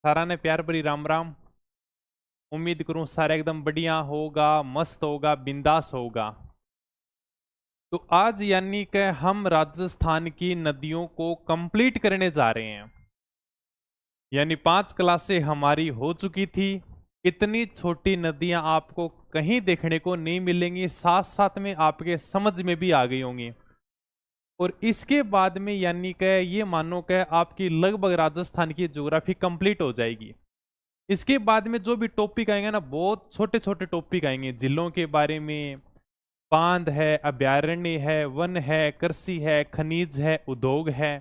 सारा ने प्यार भरी राम राम। उम्मीद करूं सारा एकदम बढ़िया होगा, मस्त होगा, बिंदास होगा। तो आज यानी कि हम राजस्थान की नदियों को कंप्लीट करने जा रहे हैं। यानी 5 क्लासें हमारी हो चुकी थी। इतनी छोटी नदियां आपको कहीं देखने को नहीं मिलेंगी, साथ साथ में आपके समझ में भी आ गई होंगी। और इसके बाद में यानी कि ये मानो कि आपकी लगभग राजस्थान की ज्योग्राफी कंप्लीट हो जाएगी। इसके बाद में जो भी टॉपिक आएंगे ना, बहुत छोटे छोटे टॉपिक आएंगे, जिलों के बारे में, बांध है, अभ्यारण्य है, वन है, कृषि है, खनिज है, उद्योग है।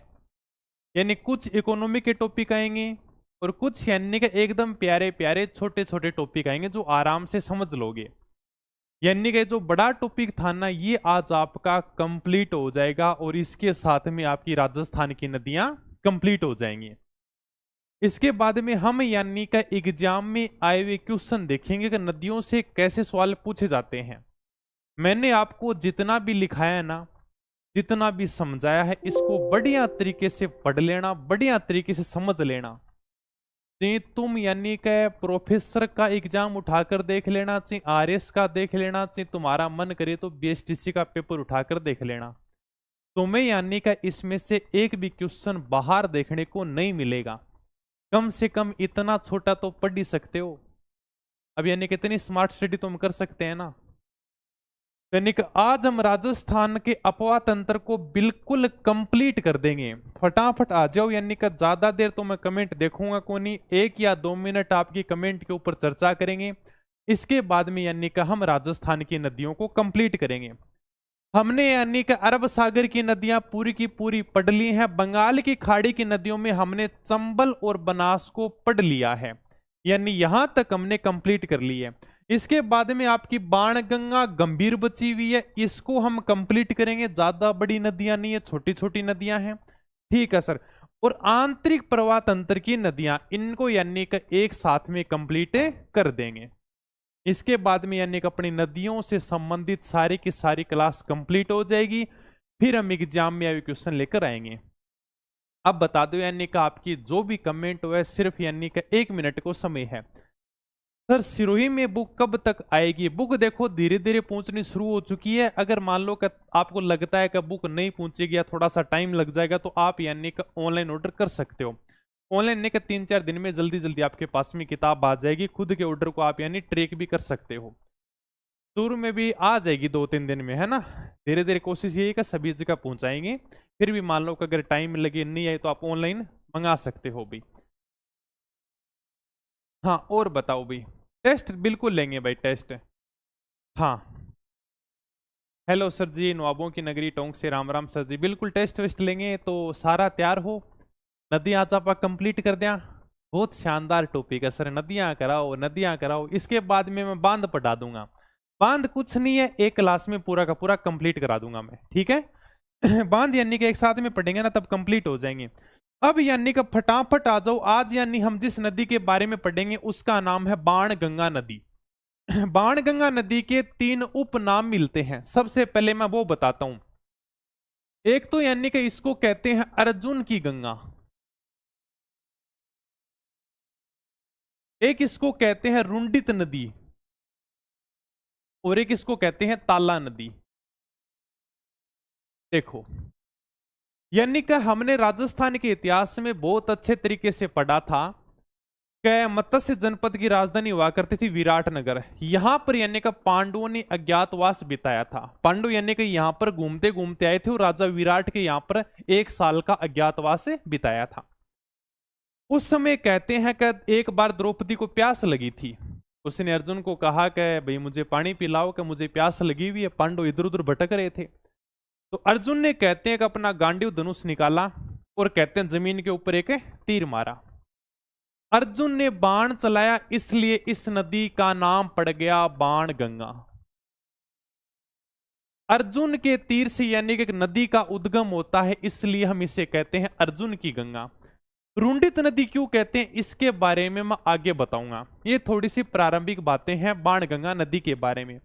यानी कुछ इकोनॉमी के टॉपिक आएंगे और कुछ यानी कि एकदम प्यारे प्यारे छोटे छोटे टॉपिक आएंगे जो आराम से समझ लोगे। यानी कि जो बड़ा टॉपिक था ना, ये आज आपका कंप्लीट हो जाएगा और इसके साथ में आपकी राजस्थान की नदियां कंप्लीट हो जाएंगी। इसके बाद में हम यानी का एग्जाम में आए हुए क्वेश्चन देखेंगे कि नदियों से कैसे सवाल पूछे जाते हैं। मैंने आपको जितना भी लिखाया है ना, जितना भी समझाया है, इसको बढ़िया तरीके से पढ़ लेना, बढ़िया तरीके से समझ लेना। चाहे तुम यानी कि प्रोफेसर का एग्जाम उठाकर देख लेना, चाहे आरएस का देख लेना, चाहे तुम्हारा मन करे तो बीएसटीसी का पेपर उठाकर देख लेना, तुम्हें यानी का इसमें से एक भी क्वेश्चन बाहर देखने को नहीं मिलेगा। कम से कम इतना छोटा तो पढ़ ही सकते हो। अब यानी कितनी स्मार्ट स्टडी तुम कर सकते हैं ना। यानी कि आज हम राजस्थान के अपवा तंत्र को बिल्कुल कंप्लीट कर देंगे। फटाफट आ जाओ, यानी कि ज्यादा देर तो मैं कमेंट देखूंगा को नहीं, 1 या 2 मिनट आपकी कमेंट के ऊपर चर्चा करेंगे। इसके बाद में यानी कि हम राजस्थान की नदियों को कंप्लीट करेंगे। हमने यानी कि अरब सागर की नदियां पूरी की पूरी पढ़ ली हैं। बंगाल की खाड़ी की नदियों में हमने चंबल और बनास को पढ़ लिया है, यानी यहां तक हमने कंप्लीट कर ली है। इसके बाद में आपकी बाणगंगा गंभीर बची हुई है, इसको हम कंप्लीट करेंगे। ज्यादा बड़ी नदियां नहीं है, छोटी छोटी नदियां हैं, ठीक है सर। और आंतरिक प्रवाह तंत्र की नदियां, इनको यानी कि एक साथ में कंप्लीट कर देंगे। इसके बाद में यानी कि अपनी नदियों से संबंधित सारी की सारी क्लास कंप्लीट हो जाएगी। फिर हम एग्जाम में अभी क्वेश्चन लेकर आएंगे। अब बता दो यानी कि आपकी जो भी कमेंट हुआ है, सिर्फ यानी कि 1 मिनट को समय है। सर सिरोही में बुक कब तक आएगी? बुक देखो धीरे धीरे पहुंचनी शुरू हो चुकी है। अगर मान लो कि आपको लगता है कि बुक नहीं पहुंचेगी या थोड़ा सा टाइम लग जाएगा, तो आप यानी कि ऑनलाइन ऑर्डर कर सकते हो। ऑनलाइन नहीं, 3-4 दिन में जल्दी जल्दी आपके पास में किताब आ जाएगी। खुद के ऑर्डर को आप यानी ट्रैक भी कर सकते हो। शुरू में भी आ जाएगी 2-3 दिन में, है ना। धीरे धीरे कोशिश यही कि सभी जगह पहुंचाएंगे। फिर भी मान लो कि अगर टाइम लगे नहीं आए तो आप ऑनलाइन मंगा सकते हो भी। हाँ और बताओ भाई, टेस्ट बिल्कुल लेंगे भाई, टेस्ट। हाँ हेलो सर जी, नवाबों की नगरी टोंक से राम राम सर जी। बिल्कुल टेस्ट वेस्ट लेंगे, तो सारा तैयार हो। नदियां आज आप कंप्लीट कर दिया। बहुत शानदार टॉपिक है सर, नदियां कराओ नदियां कराओ। इसके बाद में मैं बांध पढ़ा दूंगा। बांध कुछ नहीं है, एक क्लास में पूरा का पूरा कंप्लीट करा दूंगा मैं, ठीक है। बांध यानी कि एक साथ में पढ़ेंगे ना, तब कंप्लीट हो जाएंगे। अब यानी कि फटाफट आ जाओ। आज यानी हम जिस नदी के बारे में पढ़ेंगे उसका नाम है बाणगंगा नदी। बाणगंगा नदी के 3 उपनाम मिलते हैं। सबसे पहले मैं वो बताता हूं। एक तो यानी कि इसको कहते हैं अर्जुन की गंगा, एक इसको कहते हैं रुंडित नदी, और एक इसको कहते हैं ताला नदी। देखो यानी कि हमने राजस्थान के इतिहास में बहुत अच्छे तरीके से पढ़ा था कि मत्स्य जनपद की राजधानी हुआ करती थी विराटनगर। यहां पर यानी कि पांडवों ने अज्ञातवास बिताया था। पांडव यानी कि यहां पर घूमते घूमते आए थे और राजा विराट के यहां पर 1 साल का अज्ञातवास बिताया था। उस समय कहते हैं कि एक बार द्रौपदी को प्यास लगी थी। उसने अर्जुन को कहा कि भाई मुझे पानी पिलाओ, कि मुझे प्यास लगी हुई है। पांडव इधर उधर भटक रहे थे, तो अर्जुन ने कहते हैं कि अपना गांडीव धनुष निकाला और कहते हैं जमीन के ऊपर एक तीर मारा। अर्जुन ने बाण चलाया, इसलिए इस नदी का नाम पड़ गया बाण गंगा। अर्जुन के तीर से यानी कि एक नदी का उद्गम होता है, इसलिए हम इसे कहते हैं अर्जुन की गंगा। रुंडित नदी क्यों कहते हैं, इसके बारे में मैं आगे बताऊंगा। ये थोड़ी सी प्रारंभिक बातें हैं बाणगंगा नदी के बारे में।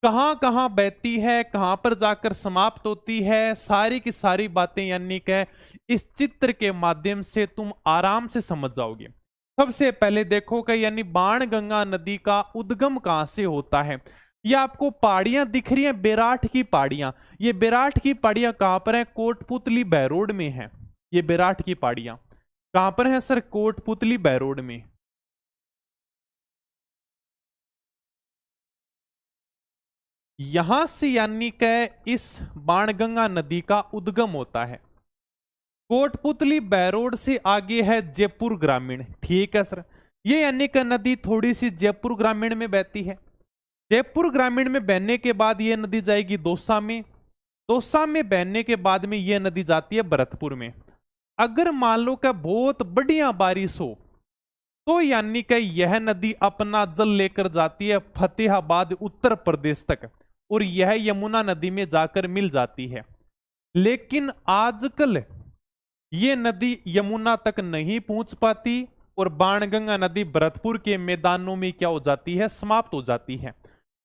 कहां कहां बहती है, कहां पर जाकर समाप्त होती है, सारी की सारी बातें यानी कि इस चित्र के माध्यम से तुम आराम से समझ जाओगे। सबसे पहले देखो कि यानी बाणगंगा नदी का उद्गम कहां से होता है। ये आपको पहाड़ियां दिख रही हैं, बेराठ की पहाड़ियां। ये बेराठ की पहाड़ियां कहां पर है? कोटपुतली बहरोड में है। ये बेराठ की पहाड़ियां कहां पर है सर? कोटपुतली बहरोड में। यहां से यानी कि इस बाणगंगा नदी का उद्गम होता है। कोटपुतली बहरोड से आगे है जयपुर ग्रामीण। ठीक है सर। ये यानी कि नदी थोड़ी सी जयपुर ग्रामीण में बहती है। जयपुर ग्रामीण में बहने के बाद ये नदी जाएगी दौसा में। दौसा में बहने के बाद में ये नदी जाती है भरतपुर में। अगर मान लो कि बहुत बढ़िया बारिश हो तो यानी कि यह नदी अपना जल लेकर जाती है फतेहाबाद उत्तर प्रदेश तक, और यह यमुना नदी में जाकर मिल जाती है। लेकिन आजकल ये नदी यमुना तक नहीं पहुंच पाती और बाणगंगा नदी भरतपुर के मैदानों में क्या हो जाती है? समाप्त हो जाती है।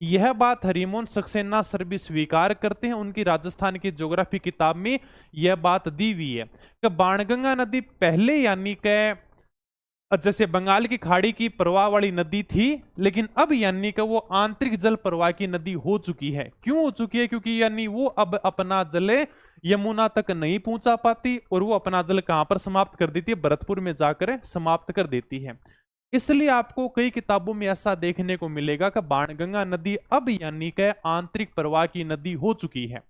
यह बात हरिमोहन सक्सेना सर भी स्वीकार करते हैं। उनकी राजस्थान की ज्योग्राफी किताब में यह बात दी हुई है कि बाणगंगा नदी पहले यानी कि जैसे बंगाल की खाड़ी की प्रवाह वाली नदी थी, लेकिन अब यानी कि वो आंतरिक जल प्रवाह की नदी हो चुकी है। क्यों हो चुकी है? क्योंकि यानी वो अब अपना जल यमुना तक नहीं पहुंचा पाती और वो अपना जल कहां पर समाप्त कर देती है? भरतपुर में जाकर समाप्त कर देती है। इसलिए आपको कई किताबों में ऐसा देखने को मिलेगा कि बाणगंगा नदी अब यानी कि आंतरिक प्रवाह की नदी हो चुकी है।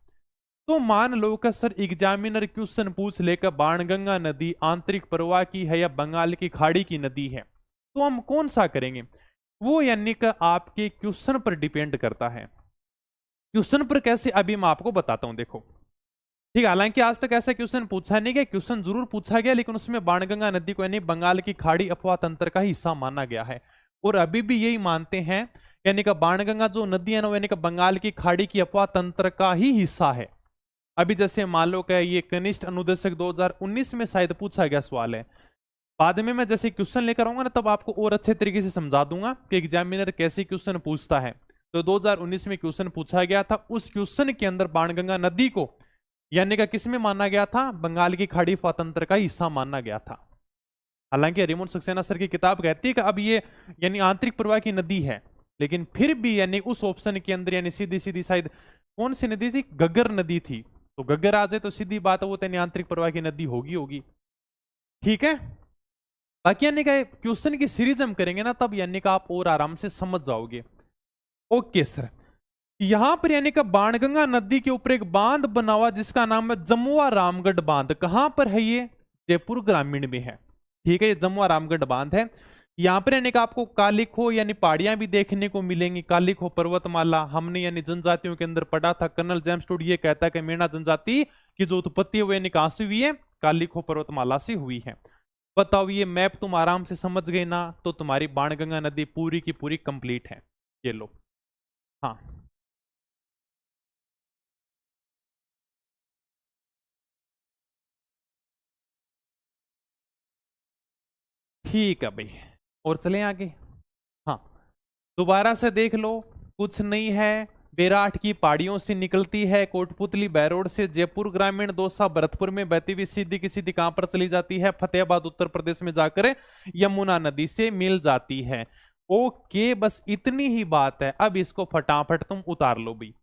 तो मान लो कि सर एग्जामिनर क्वेश्चन पूछ लेकर बाणगंगा नदी आंतरिक प्रवाह की है या बंगाल की खाड़ी की नदी है, तो हम कौन सा करेंगे? वो यानी कि आपके क्वेश्चन पर डिपेंड करता है। क्वेश्चन पर कैसे, अभी मैं आपको बताता हूं। देखो ठीक है, हालांकि आज तक ऐसा क्वेश्चन पूछा नहीं गया, क्वेश्चन जरूर पूछा गया, लेकिन उसमें बाणगंगा नदी को यानी बंगाल की खाड़ी अफवाह तंत्र का हिस्सा माना गया है। और अभी भी यही मानते हैं, यानी कि बाणगंगा जो नदी है ना, यानी कि बंगाल की खाड़ी की अफवाह तंत्र का ही हिस्सा है। अभी जैसे मान लो कि ये कनिष्ठ अनुदेशक 2019 में शायद पूछा गया सवाल है। बाद में मैं जैसे क्वेश्चन लेकर आऊंगा ना, तब आपको और अच्छे तरीके से समझा दूंगा कि एग्जामिनर कैसे क्वेश्चन पूछता है। तो 2019 में क्वेश्चन पूछा गया था, उस क्वेश्चन के अंदर बाणगंगा नदी को यानी कि किस में माना गया था? बंगाल की खाड़ी तंत्र का हिस्सा माना गया था। हालांकि हरिमोहन सक्सेना सर की किताब कहती है कि अब ये यानी आंतरिक प्रवाह की नदी है, लेकिन फिर भी यानी उस ऑप्शन के अंदर यानी सीधी सीधी शायद कौन सी नदी थी? गग्गर नदी थी। तो गग्गर आ जाए तो सीधी बात है वो यानी आंतरिक प्रवाह की नदी होगी। ठीक है, बाकी यानी कि क्वेश्चन की सीरीज हम करेंगे ना, तब यानी कि आप और आराम से समझ जाओगे। Okay sir. यहां पर यानी कि बाणगंगा नदी के ऊपर एक बांध बना हुआ जिसका नाम है जमुआ रामगढ़ बांध। कहां पर है ये? जयपुर ग्रामीण में है। ठीक है, ये जमुआ रामगढ़ बांध है। यहां पर यानी कि आपको कालिखो यानी पहाड़ियां भी देखने को मिलेंगी। कालिखो पर्वतमाला हमने यानी जनजातियों के अंदर पढ़ा था। कर्नल जेम्स टूड ये कहता है कि मेना जनजाति की जो उत्पत्ति है वो यानी कहां से हुई है? कालिखो पर्वतमाला से हुई है। बताओ, ये मैप तुम आराम से समझ गए ना, तो तुम्हारी बाणगंगा नदी पूरी की पूरी कंप्लीट है। ये लो। हाँ ठीक है भाई, और चलें आगे। हाँ, दोबारा से देख लो, कुछ नहीं है। बेराठ की पहाड़ियों से निकलती है, कोटपुतली बहरोड से जयपुर ग्रामीण दौसा भरतपुर में बहती हुई सीधी की सीधी कहां पर चली जाती है? फतेहाबाद उत्तर प्रदेश में जाकर यमुना नदी से मिल जाती है। ओके, बस इतनी ही बात है। अब इसको फटाफट तुम उतार लो भाई।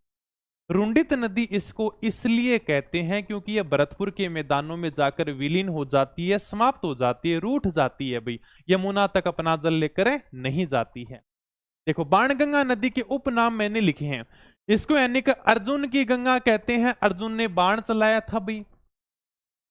रुंडित नदी इसको इसलिए कहते हैं क्योंकि यह भरतपुर के मैदानों में जाकर विलीन हो जाती है, समाप्त हो जाती है, रूठ जाती है भाई। यमुना तक अपना जल लेकर नहीं जाती है। देखो, बाणगंगा नदी के उपनाम मैंने लिखे हैं। इसको यानी कि अर्जुन की गंगा कहते हैं, अर्जुन ने बाण चलाया था भाई।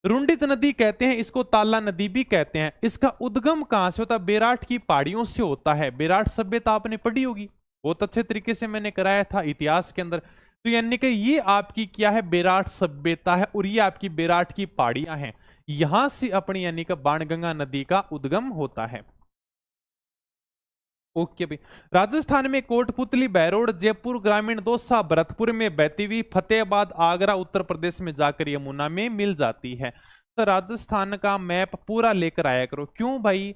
रुंडित नदी कहते हैं इसको, ताला नदी भी कहते हैं। इसका उद्गम कहां से होता है? बेराठ की पहाड़ियों से होता है। बेराठ सभ्यता आपने पढ़ी होगी, बहुत अच्छे तरीके से मैंने कराया था इतिहास के अंदर। तो यानी कि ये आपकी क्या है? बेराठ सभ्यता है, और ये आपकी बेराठ की पहाड़ियां हैं। यहां से अपनी यानी कि बाणगंगा नदी का उद्गम होता है। ओके भाई। राजस्थान में कोटपुतली बहरोड जयपुर ग्रामीण दौसा भरतपुर में बहती हुई फतेहाबाद आगरा उत्तर प्रदेश में जाकर यमुना में मिल जाती है। तो राजस्थान का मैप पूरा लेकर आया करो। क्यों भाई?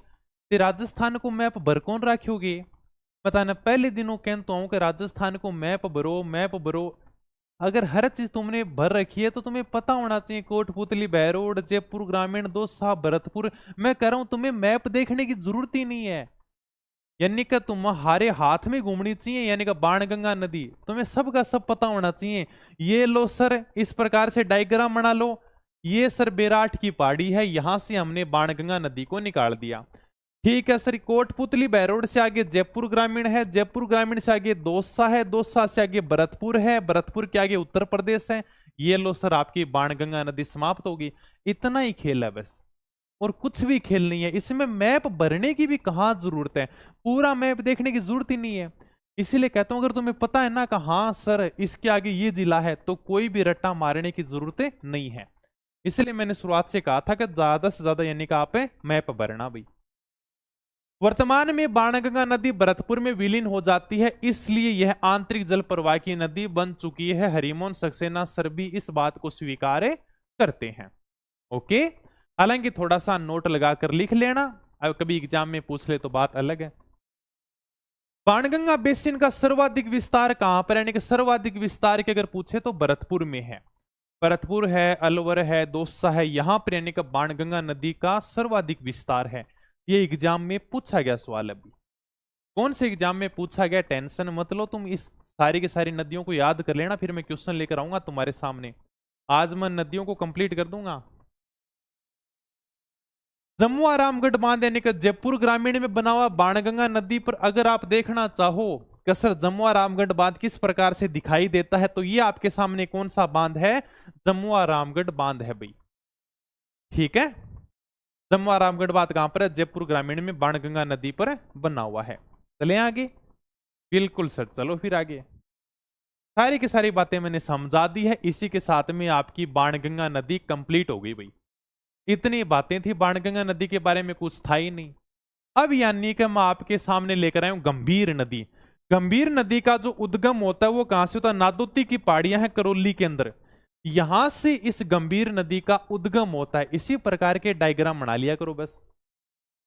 ते राजस्थान को मैप भर कौन रखोगे? बताना, पहले दिनों कहता हूं कि राजस्थान को मैप भरो, मैप भरो। अगर हर चीज तुमने भर रखी है तो तुम्हें पता होना चाहिए, कोटपुतली, बहरोड, जयपुर ग्रामीण, दौसा, भरतपुर। मैं कह रहा हूं तुम्हें मैप देखने की जरूरत ही नहीं है, यानी कि तुम्हारे हाथ में घूमनी चाहिए, यानी कि बाणगंगा नदी तुम्हें सब का सब पता होना चाहिए। ये लो सर, इस प्रकार से डायग्राम बना लो, ये सर बेराट की पहाड़ी है, यहां से हमने बाणगंगा नदी को निकाल दिया। ठीक है सर, कोटपुतली बहरोड से आगे जयपुर ग्रामीण है, जयपुर ग्रामीण से आगे दौसा है, दौसा से आगे भरतपुर है, भरतपुर के आगे उत्तर प्रदेश है। ये लो सर आपकी बाणगंगा नदी समाप्त होगी। इतना ही खेल है बस, और कुछ भी खेल नहीं है। इसमें मैप भरने की भी कहां जरूरत है, पूरा मैप देखने की जरूरत ही नहीं है। इसीलिए कहता हूं अगर तुम्हें पता है ना कि हाँ सर इसके आगे ये जिला है, तो कोई भी रट्टा मारने की जरूरत नहीं है। इसलिए मैंने शुरुआत से कहा था कि ज्यादा से ज्यादा यानी कि आप मैप भरना भाई। वर्तमान में बाणगंगा नदी भरतपुर में विलीन हो जाती है, इसलिए यह आंतरिक जल प्रवाह की नदी बन चुकी है। हरिमोहन सक्सेना सर भी इस बात को स्वीकार करते हैं। ओके, हालांकि थोड़ा सा नोट लगाकर लिख लेना, अब कभी एग्जाम में पूछ ले तो बात अलग है। बाणगंगा बेसिन का सर्वाधिक विस्तार कहां पर, यानी कि सर्वाधिक विस्तार की अगर पूछे तो भरतपुर में है। भरतपुर है, अलवर है, दौसा है, यहां पर यानी कि बाणगंगा नदी का सर्वाधिक विस्तार है। ये एग्जाम में पूछा गया सवाल, अभी कौन से एग्जाम में पूछा गया, टेंशन मत लो तुम, इस सारी की सारी नदियों को याद कर लेना, फिर मैं क्वेश्चन लेकर आऊंगा तुम्हारे सामने। आज मैं नदियों को कंप्लीट कर दूंगा। जमुआ रामगढ़ बांध यानी कि जयपुर ग्रामीण में बना हुआ बाणगंगा नदी पर अगर आप देखना चाहो कि सर जमुआ रामगढ़ बांध किस प्रकार से दिखाई देता है, तो ये आपके सामने कौन सा बांध है, जमुआ रामगढ़ बांध है भाई। ठीक है, जमुआ रामगढ़ बांध कहां पर है, जयपुर ग्रामीण में बाणगंगा नदी पर बना हुआ है। चले आगे, बिल्कुल सर, चलो फिर आगे। सारी की सारी बातें मैंने समझा दी है, इसी के साथ में आपकी बाणगंगा नदी कंप्लीट हो गई भाई। इतनी बातें थी बाणगंगा नदी के बारे में, कुछ था ही नहीं। अब यानी कि मैं आपके सामने लेकर आया हूं गंभीर नदी। गंभीर नदी का जो उद्गम होता है वो कहां से होता है, नादोती की पहाड़ियां हैं करौली के अंदर, यहां से इस गंभीर नदी का उद्गम होता है। इसी प्रकार के डायग्राम बना लिया करो बस।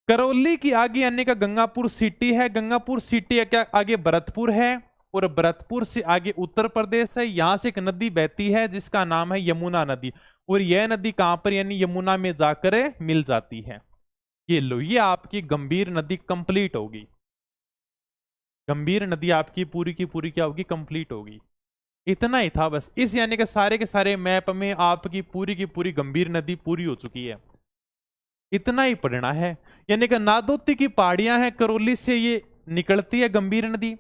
करौली की आगे यानी का गंगापुर सिटी है, गंगापुर सिटी क्या आगे भरतपुर है, और भरतपुर से आगे उत्तर प्रदेश है। यहां से एक नदी बहती है जिसका नाम है यमुना नदी, और यह नदी कहां पर यानी यमुना में जाकर मिल जाती है। ये लो, ये आपकी गंभीर नदी कंप्लीट होगी। गंभीर नदी आपकी पूरी की पूरी क्या होगी, कंप्लीट होगी। इतना ही था बस, इस यानी कि सारे के सारे मैप में आपकी पूरी की पूरी गंभीर नदी पूरी हो चुकी है। इतना ही पढ़ना है, यानी कि नादोती की पहाड़ियां हैं, करौली से ये निकलती है गंभीर नदी,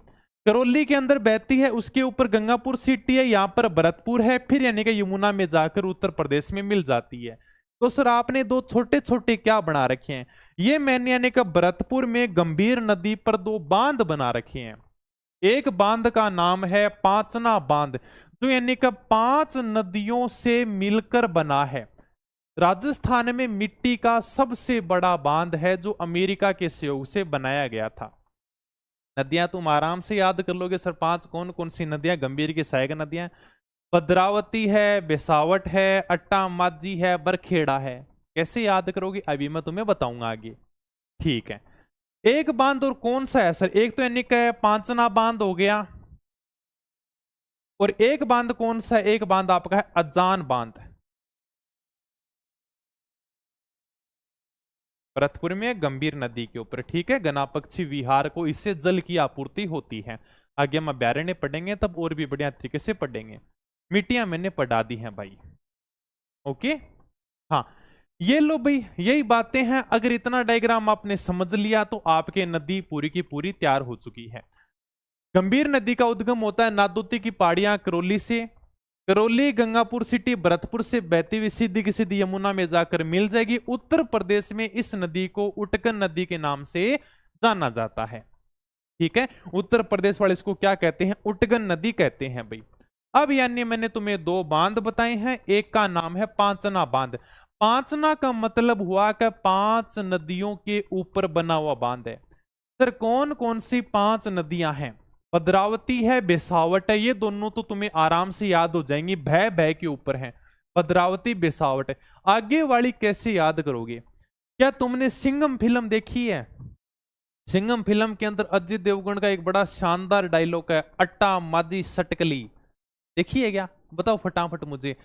करौली के अंदर बहती है, उसके ऊपर गंगापुर सिटी है, यहां पर भरतपुर है, फिर यानी कि यमुना में जाकर उत्तर प्रदेश में मिल जाती है। तो सर आपने दो छोटे छोटे क्या बना रखे हैं, ये मैंने यानी कि भरतपुर में गंभीर नदी पर दो बांध बना रखे हैं। एक बांध का नाम है पांचना बांध, जो यानी कि 5 नदियों से मिलकर बना है। राजस्थान में मिट्टी का सबसे बड़ा बांध है, जो अमेरिका के सहयोग से बनाया गया था। नदियां तुम आराम से याद कर लोगे सर, 5 कौन कौन सी नदियां गंभीर की सहायक नदियां, भद्रावती है, बेसावट है, अट्टा माझी है, बरखेड़ा है। कैसे याद करोगे अभी मैं तुम्हें बताऊंगा आगे। ठीक है, एक बांध और कौन सा है सर, एक तो यानी कि पांचना बांध हो गया, और एक बांध कौन सा है, एक बांध आपका है अजान बांध, भरतपुर में गंभीर नदी के ऊपर। ठीक है, गनापक्षी विहार को इससे जल की आपूर्ति होती है। आगे हम अभ्यारण्य पढ़ेंगे तब और भी बढ़िया तरीके से पढ़ेंगे। मिट्टियां मैंने पढ़ा दी हैं भाई। ओके, हाँ ये लो भाई, यही बातें हैं। अगर इतना डायग्राम आपने समझ लिया तो आपके नदी पूरी की पूरी तैयार हो चुकी है। गंभीर नदी का उद्गम होता है नादोती की पहाड़ियां करौली से, करौली गंगापुर सिटी भरतपुर से बहती हुई सीधी की सीधी यमुना में जाकर मिल जाएगी। उत्तर प्रदेश में इस नदी को उटकन नदी के नाम से जाना जाता है। ठीक है, उत्तर प्रदेश वाले इसको क्या कहते हैं, उटगन नदी कहते हैं भाई। अब यानी मैंने तुम्हें 2 बांध बताए हैं, एक का नाम है पांचना बांध। पांचना का मतलब हुआ कि 5 नदियों के ऊपर बना हुआ बांध है। सर कौन कौन सी 5 नदियां हैं, भद्रावती है, बेसावट है, ये दोनों तो तुम्हें आराम से याद हो जाएंगी, भय भय के ऊपर है, भद्रावती बेसावट है। आगे वाली कैसे याद करोगे, क्या तुमने सिंघम फिल्म देखी है, सिंघम फिल्म के अंदर अजय देवगन का एक बड़ा शानदार डायलॉग है, अट्टा माझी सटकली, देखी है क्या, बताओ फटाफट मुझे।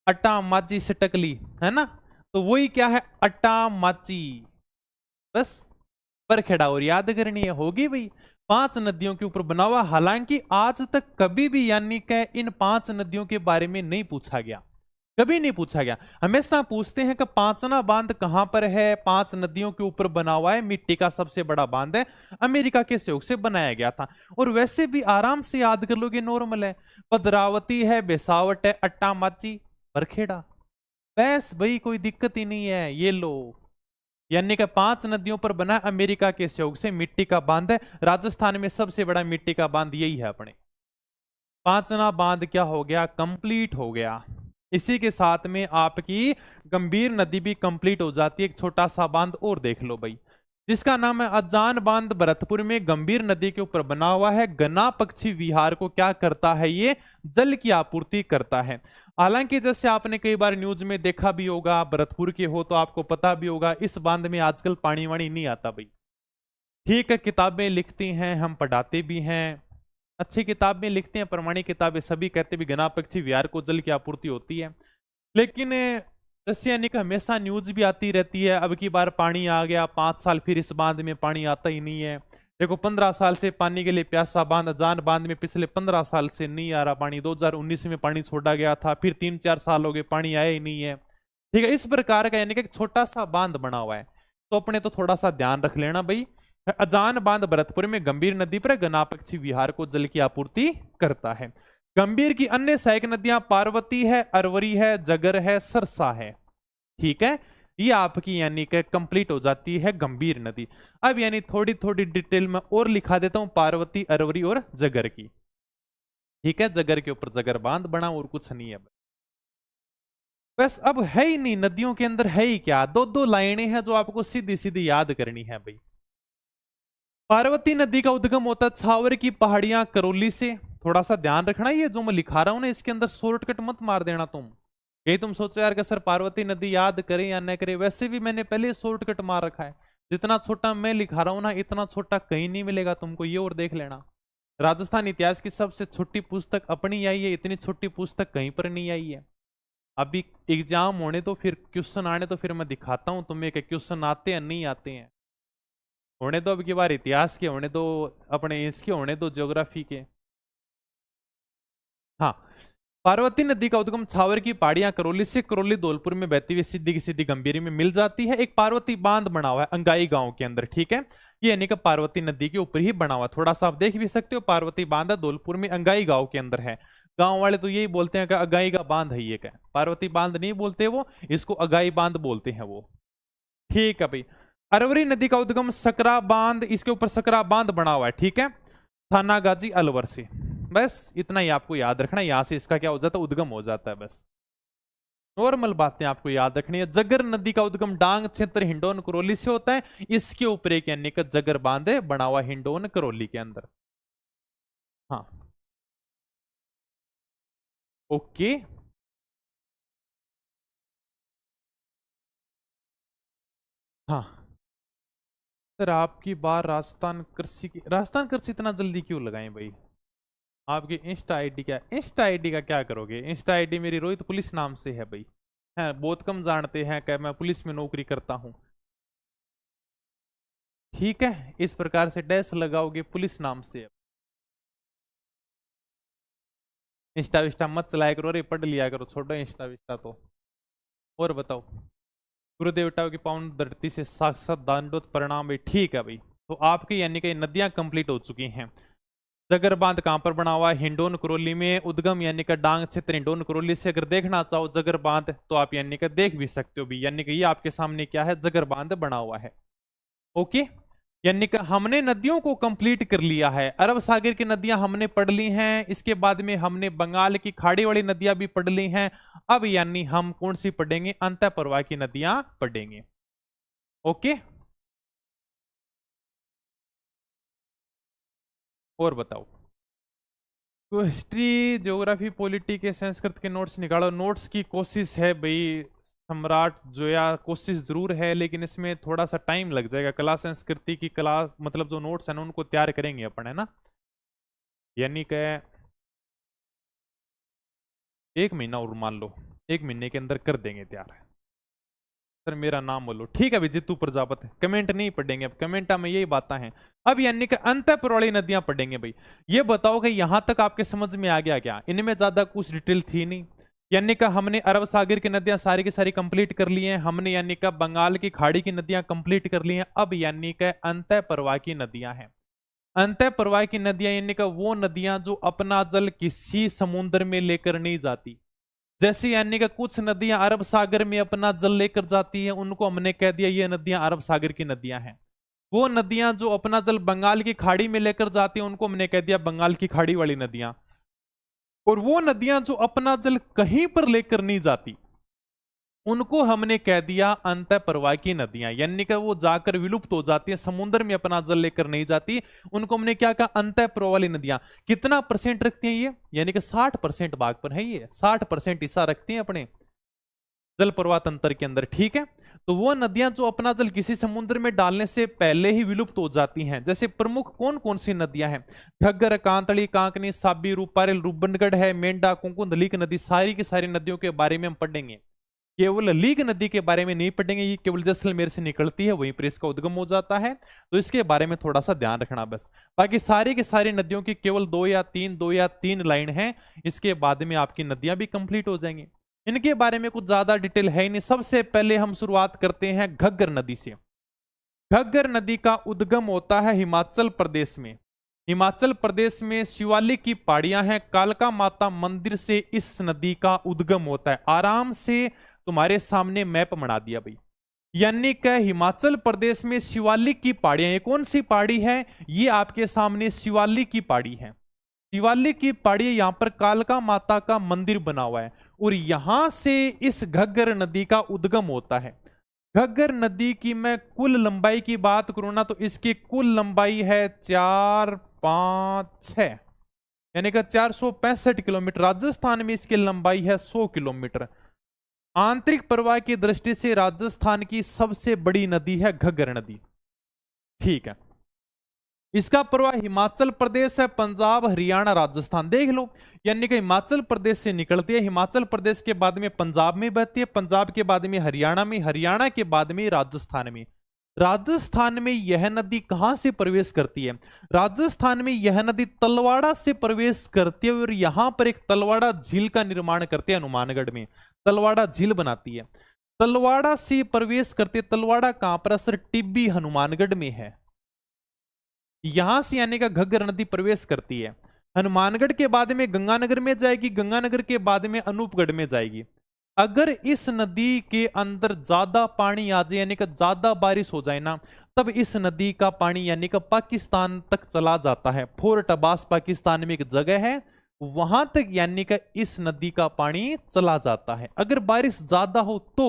अट्टा माची सटकली, है ना? तो वही क्या है, अट्टा माची। बस बरखेड़ा और याद करनी है, होगी भाई। 5 नदियों के ऊपर बना हुआ, हालांकि आज तक कभी भी यानी कि इन 5 नदियों के बारे में नहीं पूछा गया, कभी नहीं पूछा गया। हमेशा पूछते हैं कि पांचना बांध कहां पर है, 5 नदियों के ऊपर बना हुआ है, मिट्टी का सबसे बड़ा बांध है, अमेरिका के सहयोग से बनाया गया था। और वैसे भी आराम से याद कर लोगे, नॉर्मल है। भद्रावती है, बेसावट है, अट्टा माची, बरखेड़ा, बस भाई कोई दिक्कत ही नहीं है। ये लो, यानी कि 5 नदियों पर बना अमेरिका के सहयोग से मिट्टी का बांध है। राजस्थान में सबसे बड़ा मिट्टी का बांध यही है अपने। पांचना बांध क्या हो गया, कंप्लीट हो गया। इसी के साथ में आपकी गंभीर नदी भी कंप्लीट हो जाती है। एक छोटा सा बांध और देख लो भाई, जिसका नाम है अजान बांध, भरतपुर में गंभीर नदी के ऊपर बना हुआ है। गना पक्षी विहार को क्या करता है, ये जल की आपूर्ति करता है। हालांकि जैसे आपने कई बार न्यूज में देखा भी होगा, भरतपुर के हो तो आपको पता भी होगा, इस बांध में आजकल पानी वानी नहीं आता भाई। ठीक है, किताबें लिखती हैं, हम पढ़ाते भी हैं, अच्छी किताबें लिखते हैं, प्रमाणिक किताबें सभी कहते भी गना पक्षी विहार को जल की आपूर्ति होती है। लेकिन जैसे यानी कि हमेशा न्यूज भी आती रहती है, अब की बार पानी आ गया, 5 साल फिर इस बांध में पानी आता ही नहीं है। देखो 15 साल से पानी के लिए प्यासा बांध, अजान बांध में पिछले 15 साल से नहीं आ रहा पानी। 2019 में पानी छोड़ा गया था, फिर 3-4 साल हो गए पानी आया ही नहीं है। ठीक है, इस प्रकार का यानी कि एक छोटा सा बांध बना हुआ है, तो अपने तो थोड़ा सा ध्यान रख लेना भाई। अजान बांध भरतपुर में गंभीर नदी पर गना पक्षी विहार को जल की आपूर्ति करता है। गंभीर की अन्य सहायक नदियां पार्वती है, अरवरी है, जगर है, सरसा है। ठीक है, ये आपकी यानी कि कंप्लीट हो जाती है गंभीर नदी। अब यानी थोड़ी थोड़ी डिटेल में और लिखा देता हूं, पार्वती, अरवरी और जगर की। ठीक है, जगर के ऊपर जगर बांध बना, और कुछ नहीं है बस। अब है ही नहीं, नदियों के अंदर है ही क्या, 2-2 लाइनें हैं जो आपको सीधी सीधी याद करनी है भाई। पार्वती नदी का उद्गम होता है छावर की पहाड़ियां, करौली से। थोड़ा सा ध्यान रखना, ये जो मैं लिखा रहा हूं ना, इसके अंदर शॉर्टकट मत मार देना तुम। यही तुम सोचो यार कि सर पार्वती नदी याद करें या न करें, वैसे भी मैंने पहले शॉर्टकट मार रखा है। जितना छोटा मैं लिखा रहा हूं ना, इतना छोटा कहीं नहीं मिलेगा तुमको, ये और देख लेना। राजस्थान इतिहास की सबसे छोटी पुस्तक अपनी आई है, इतनी छोटी पुस्तक कहीं पर नहीं आई है। अभी एग्जाम होने तो फिर क्वेश्चन आने तो फिर मैं दिखाता हूं तुम्हें कि क्वेश्चन आते हैं नहीं आते हैं। होने दो अब की बार इतिहास के, होने दो अपने इसके, होने दो ज्योग्राफी के। हाँ, पार्वती नदी का उद्गम छावर की पहाड़ियां करौली से, करौली धौलपुर में बहती हुई सीधी की सीधी गंभीरी में मिल जाती है। एक पार्वती बांध बना हुआ है अंगाई गांव के अंदर। ठीक है, ये यानी कि पार्वती नदी के ऊपर ही बना हुआ, थोड़ा सा आप देख भी सकते हो, पार्वती बांध है धौलपुर में अंगाई गांव के अंदर है। गांव वाले तो यही बोलते हैं कि अगाई का बांध है ये, क्या पार्वती बांध नहीं बोलते वो, इसको अगाई बांध बोलते हैं वो। ठीक है भाई, अरवरी नदी का उद्गम सकरा बांध, इसके ऊपर सकरा बांध बना हुआ है। ठीक है, थानागाजी अलवर से। बस इतना ही आपको याद रखना, यहां से इसका क्या हो जाता है, उद्गम हो जाता है। बस नॉर्मल बातें आपको याद रखनी है। जगर नदी का उद्गम डांग क्षेत्र हिंडोन करौली से होता है, इसके ऊपर एक यानी कि जगर बांध है बना हुआ हिंडोन करौली के अंदर। हाँ, ओके। हाँ सर, आपकी बार राजस्थान कृषि की, राजस्थान कृषि इतना जल्दी क्यों लगाएं भाई? आपकी इंस्टा आईडी क्या, इंस्टा आईडी का क्या करोगे? इंस्टा आईडी मेरी रोहित पुलिस नाम से है भाई। है, बहुत कम जानते हैं कि मैं पुलिस में नौकरी करता हूं। ठीक है, इस प्रकार से डैश लगाओगे पुलिस नाम से। इंस्टा विस्टा मत चलाया करो, अरे पढ़ लिया करो, छोड़ो इंस्टा विस्टा तो। और बताओ, गुरुदेवता की पावन धरती से साक्षात दांडोत प्रणाम भाई। ठीक है भाई, तो आपकी यानी कि नदियां कंप्लीट हो चुकी हैं। जगर बांध कहां पर बना हुआ है? हिंडोन करौली में। उद्गम यानी कि डांग क्षेत्र हिंडोन करौली से। अगर देखना चाहो जगर बांध तो आप यानी कि देख भी सकते हो भी, यानी कि ये आपके सामने क्या है, जगर बांध बना हुआ है। ओके, यानी कि हमने नदियों को कंप्लीट कर लिया है। अरब सागर की नदियां हमने पढ़ ली हैं, इसके बाद में हमने बंगाल की खाड़ी वाली नदियां भी पढ़ ली हैं। अब यानी हम कौन सी पढ़ेंगे? अंतः प्रवाह की नदियां पढ़ेंगे। ओके, और बताओ। तो हिस्ट्री, ज्योग्राफी, पॉलिटी के संस्कृत के नोट्स निकालो। नोट्स की कोशिश है भाई सम्राट जोया, कोशिश जरूर है, लेकिन इसमें थोड़ा सा टाइम लग जाएगा। कला संस्कृति की क्लास मतलब जो नोट्स है ना, उनको तैयार करेंगे अपन, है ना, यानी कि 1 महीना और मान लो, 1 महीने के अंदर कर देंगे तैयार। सर मेरा नाम बोलो, ठीक है भाई जितू प्रजापति, कमेंट नहीं पढ़ेंगे, अब कमेंट में यही बातें हैं। अब यानी कि अंतःपुर वाली नदियां पढ़ेंगे भाई। ये बताओ कि यहां तक आपके समझ में आ गया क्या? इनमें ज्यादा कुछ डिटेल थी नहीं। यानी कि हमने अरब सागर की नदियां सारी की सारी कंप्लीट कर ली हैं, हमने यानी कि बंगाल की खाड़ी की नदियां कंप्लीट कर ली हैं। अब यानी कि अंतः प्रवाह की नदियां हैं। अंतः प्रवाह की नदियां यानी कि वो नदियां जो अपना जल किसी समुद्र में लेकर नहीं जाती। जैसे यानी कि कुछ नदियां अरब सागर में अपना जल लेकर जाती हैं, उनको हमने कह दिया ये नदियां अरब सागर की नदियां हैं। वो नदियां जो अपना जल बंगाल की खाड़ी में लेकर जाती हैं, उनको हमने कह दिया बंगाल की खाड़ी वाली नदियां। और वो नदियां जो अपना जल कहीं पर लेकर नहीं जाती, उनको हमने कह दिया अंतः प्रवाह की नदियां। यानी कि वो जाकर विलुप्त हो जाती है, समुद्र में अपना जल लेकर नहीं जाती, उनको हमने क्या कहा? अंतः प्रवाह वाली नदियां। कितना परसेंट रखती हैं ये? यानी कि 60% भाग पर है, ये 60% हिस्सा रखती हैं अपने जल प्रवाह तंत्र के अंदर। ठीक है, तो वो नदियां जो अपना जल किसी समुद्र में डालने से पहले ही विलुप्त हो जाती हैं। जैसे प्रमुख कौन कौन सी नदियां हैं? घग्गर, कांतड़ी, कांकनी, साबी, रूपारेल, रूपनगढ़ है, मेंढा, कुंकुंद, लीक नदी, सारी की सारी नदियों के बारे में हम पढ़ेंगे। केवल लीक नदी के बारे में नहीं पढ़ेंगे, ये केवल जैसलमेर से निकलती है, वहीं पर इसका उद्गम हो जाता है, तो इसके बारे में थोड़ा सा ध्यान रखना बस। बाकी सारी की सारी नदियों की केवल 2 या 3 लाइन है, इसके बाद में आपकी नदियां भी कंप्लीट हो जाएंगी। इनके बारे में कुछ ज्यादा डिटेल है ही नहीं। सबसे पहले हम शुरुआत करते हैं घग्गर नदी से। घग्गर नदी का उद्गम होता है हिमाचल प्रदेश में। हिमाचल प्रदेश में शिवालिक की पहाड़ियां हैं, कालका माता मंदिर से इस नदी का उद्गम होता है। आराम से तुम्हारे सामने मैप बना दिया भाई। यानी कि हिमाचल प्रदेश में शिवालिक की पहाड़ियां, ये कौन सी पहाड़ी है? ये आपके सामने शिवालिक की पहाड़ी है। शिवालिक की पहाड़ी, यहां पर कालका माता का मंदिर बना हुआ है, और यहां से इस घग्गर नदी का उद्गम होता है। घग्गर नदी की मैं कुल लंबाई की बात करूं ना, तो इसकी कुल लंबाई है 4, 5, 6, यानी कि 465 किलोमीटर। राजस्थान में इसकी लंबाई है 100 किलोमीटर। आंतरिक प्रवाह की दृष्टि से राजस्थान की सबसे बड़ी नदी है घग्गर नदी। ठीक है, इसका प्रवाह हिमाचल प्रदेश है, पंजाब, हरियाणा, राजस्थान, देख लो। यानी कि हिमाचल प्रदेश से निकलती है, हिमाचल प्रदेश के बाद में पंजाब में बहती है, पंजाब के बाद में हरियाणा में, हरियाणा के बाद में राजस्थान में। राजस्थान में यह नदी कहां से प्रवेश करती है? राजस्थान में यह नदी तलवाड़ा से प्रवेश करती है, और यहां पर एक तलवाड़ा झील का निर्माण करती है। हनुमानगढ़ में तलवाड़ा झील बनाती है। तलवाड़ा से प्रवेश करते, तलवाड़ा कहां पर? सर टिब्बी हनुमानगढ़ में है। यहां से यानी का घग्गर नदी प्रवेश करती है। हनुमानगढ़ के बाद में गंगानगर में जाएगी, गंगानगर के बाद में अनूपगढ़ में जाएगी। अगर इस नदी के अंदर ज्यादा पानी आ जाए, यानी कि ज्यादा बारिश हो जाए ना, तब इस नदी का पानी यानी कि पाकिस्तान तक चला जाता है। फोर्ट अब्बास पाकिस्तान में एक जगह है, वहां तक यानी कि इस नदी का पानी चला जाता है। अगर बारिश ज्यादा हो तो,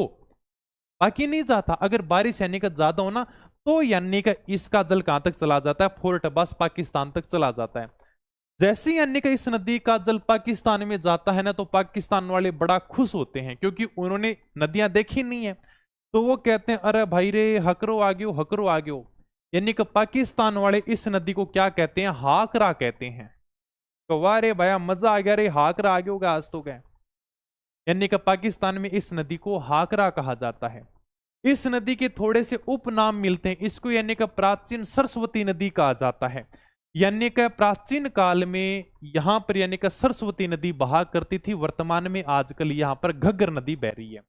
बाकी नहीं जाता। अगर बारिश यानी कि ज्यादा हो ना, तो यानी कि इसका जल कहां तक चला जाता है? फोर्ट अब्बास पाकिस्तान तक चला जाता है। जैसे यानी कि इस नदी का जल पाकिस्तान में जाता है ना, तो पाकिस्तान वाले बड़ा खुश होते हैं, क्योंकि उन्होंने नदियां देखी नहीं है। तो वो कहते हैं अरे भाई रे, हकरो आ गयो, हकरो आ गयो। यानी कि पाकिस्तान वाले इस नदी को क्या कहते हैं? हाकरा कहते हैं। तो वाह रे भैया, मजा आ गया रे, हाकरा आ गया आज तो क्या। यानी कि पाकिस्तान में इस नदी को हाकरा कहा जाता है। इस नदी के थोड़े से उपनाम मिलते हैं इसको, यानी कि प्राचीन सरस्वती नदी कहा जाता है। यानी कि प्राचीन काल में यहां पर यानी कि सरस्वती नदी बहा करती थी, वर्तमान में आजकल यहां पर घग्गर नदी बह रही है।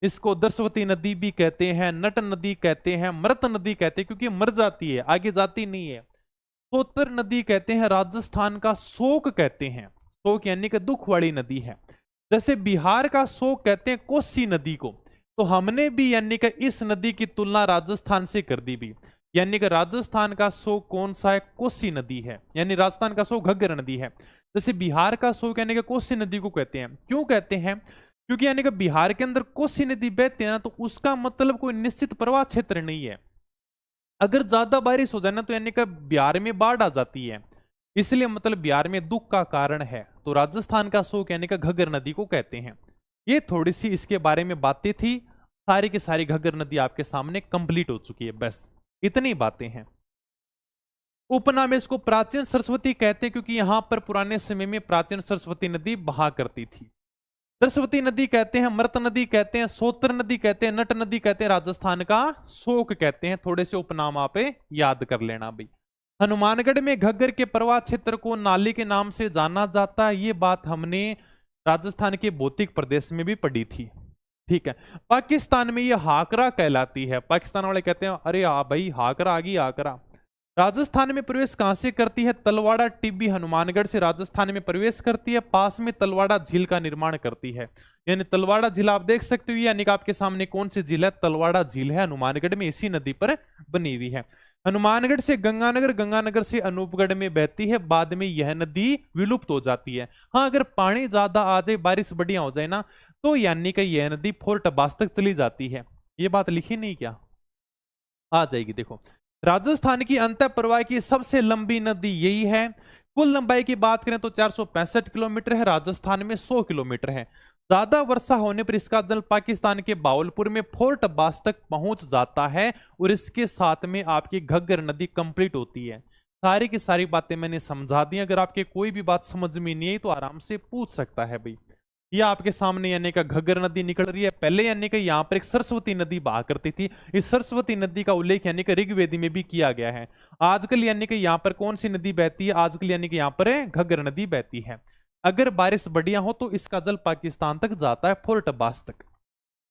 इसको दरस्वती नदी भी कहते हैं, नट नदी कहते हैं, मृत नदी कहते हैं, क्योंकि मर जाती है, आगे जाती नहीं है। सोतर नदी कहते हैं, राजस्थान का शोक कहते हैं। शोक यानी कि दुख वाली नदी है। जैसे बिहार का शोक कहते हैं कोसी नदी को, तो हमने भी यानी कि इस नदी की तुलना राजस्थान से कर दी भी। यानी कि राजस्थान का शोक कौन सा है? कोसी नदी है। यानी राजस्थान का शोक घग्गर नदी है। जैसे बिहार का शोक यानी कि कोसी नदी को कहते हैं। क्यों कहते हैं? क्योंकि यानी कि बिहार के अंदर कोसी नदी बहती है ना, तो उसका मतलब कोई निश्चित प्रवाह क्षेत्र नहीं है। अगर ज्यादा बारिश हो जाए ना, तो यानी कि बिहार में बाढ़ आ जाती है, इसलिए मतलब बिहार में दुख का कारण है। तो राजस्थान का शोक यानी कि घग्गर नदी को कहते हैं। ये थोड़ी सी इसके बारे में बातें थी, सारी की सारी घग्गर नदी आपके सामने कंप्लीट हो चुकी है। बस इतनी बातें हैं। उपनाम में इसको प्राचीन सरस्वती कहते हैं, क्योंकि यहां पर पुराने समय में प्राचीन सरस्वती नदी बहा करती थी। सरस्वती नदी कहते हैं, मृत नदी कहते हैं, सोत्र नदी कहते हैं, नट नदी कहते हैं, राजस्थान का शोक कहते हैं। थोड़े से उपनाम आप याद कर लेना भाई। हनुमानगढ़ में घग्गर के प्रवाह क्षेत्र को नाली के नाम से जाना जाता है, ये बात हमने राजस्थान के भौतिक प्रदेश में भी पढ़ी थी। ठीक है, पाकिस्तान में ये हाकरा कहलाती है। पाकिस्तान वाले कहते हैं अरे हाँ भाई हाकरा आ गई हाकरा। राजस्थान में प्रवेश कहां से करती है? तलवाड़ा टिब्बी हनुमानगढ़ से राजस्थान में प्रवेश करती है, पास में तलवाड़ा झील का निर्माण करती है। यानी तलवाड़ा झील आप देख सकते हो, यानी कि आपके सामने कौन सी झील है? तलवाड़ा झील है, हनुमानगढ़ में इसी नदी पर बनी हुई है। हनुमानगढ़ से गंगानगर, गंगानगर से अनूपगढ़ में बहती है, बाद में यह नदी विलुप्त हो जाती है। हाँ, अगर पानी ज्यादा आ जाए, बारिश बढ़िया हो जाए ना, तो यानी कि यह नदी फोर्ट अब्बास तक चली जाती है। ये बात लिखी नहीं क्या? आ जाएगी। देखो, राजस्थान की अंतः प्रवाह की सबसे लंबी नदी यही है। कुल लंबाई की बात करें तो 465 किलोमीटर है, राजस्थान में 100 किलोमीटर है। ज्यादा वर्षा होने पर इसका जल पाकिस्तान के बावलपुर में फोर्ट अब्बास तक पहुंच जाता है, और इसके साथ में आपकी घग्गर नदी कंप्लीट होती है। सारी की सारी बातें मैंने समझा दी। अगर आपके कोई भी बात समझ में नहीं आई तो आराम से पूछ सकता है भाई। ये आपके सामने यानी का घग्गर नदी निकल रही है। पहले यानी कि यहाँ पर एक सरस्वती नदी बहा करती थी। इस सरस्वती नदी का उल्लेख यानी कि ऋग्वेदी में भी किया गया है। आजकल यानी कि यहाँ पर कौन सी नदी बहती है? आजकल यानी कि यहाँ पर घग्गर नदी बहती है। अगर बारिश बढ़िया हो तो इसका जल पाकिस्तान तक जाता है, फोर्ट अब्बास तक।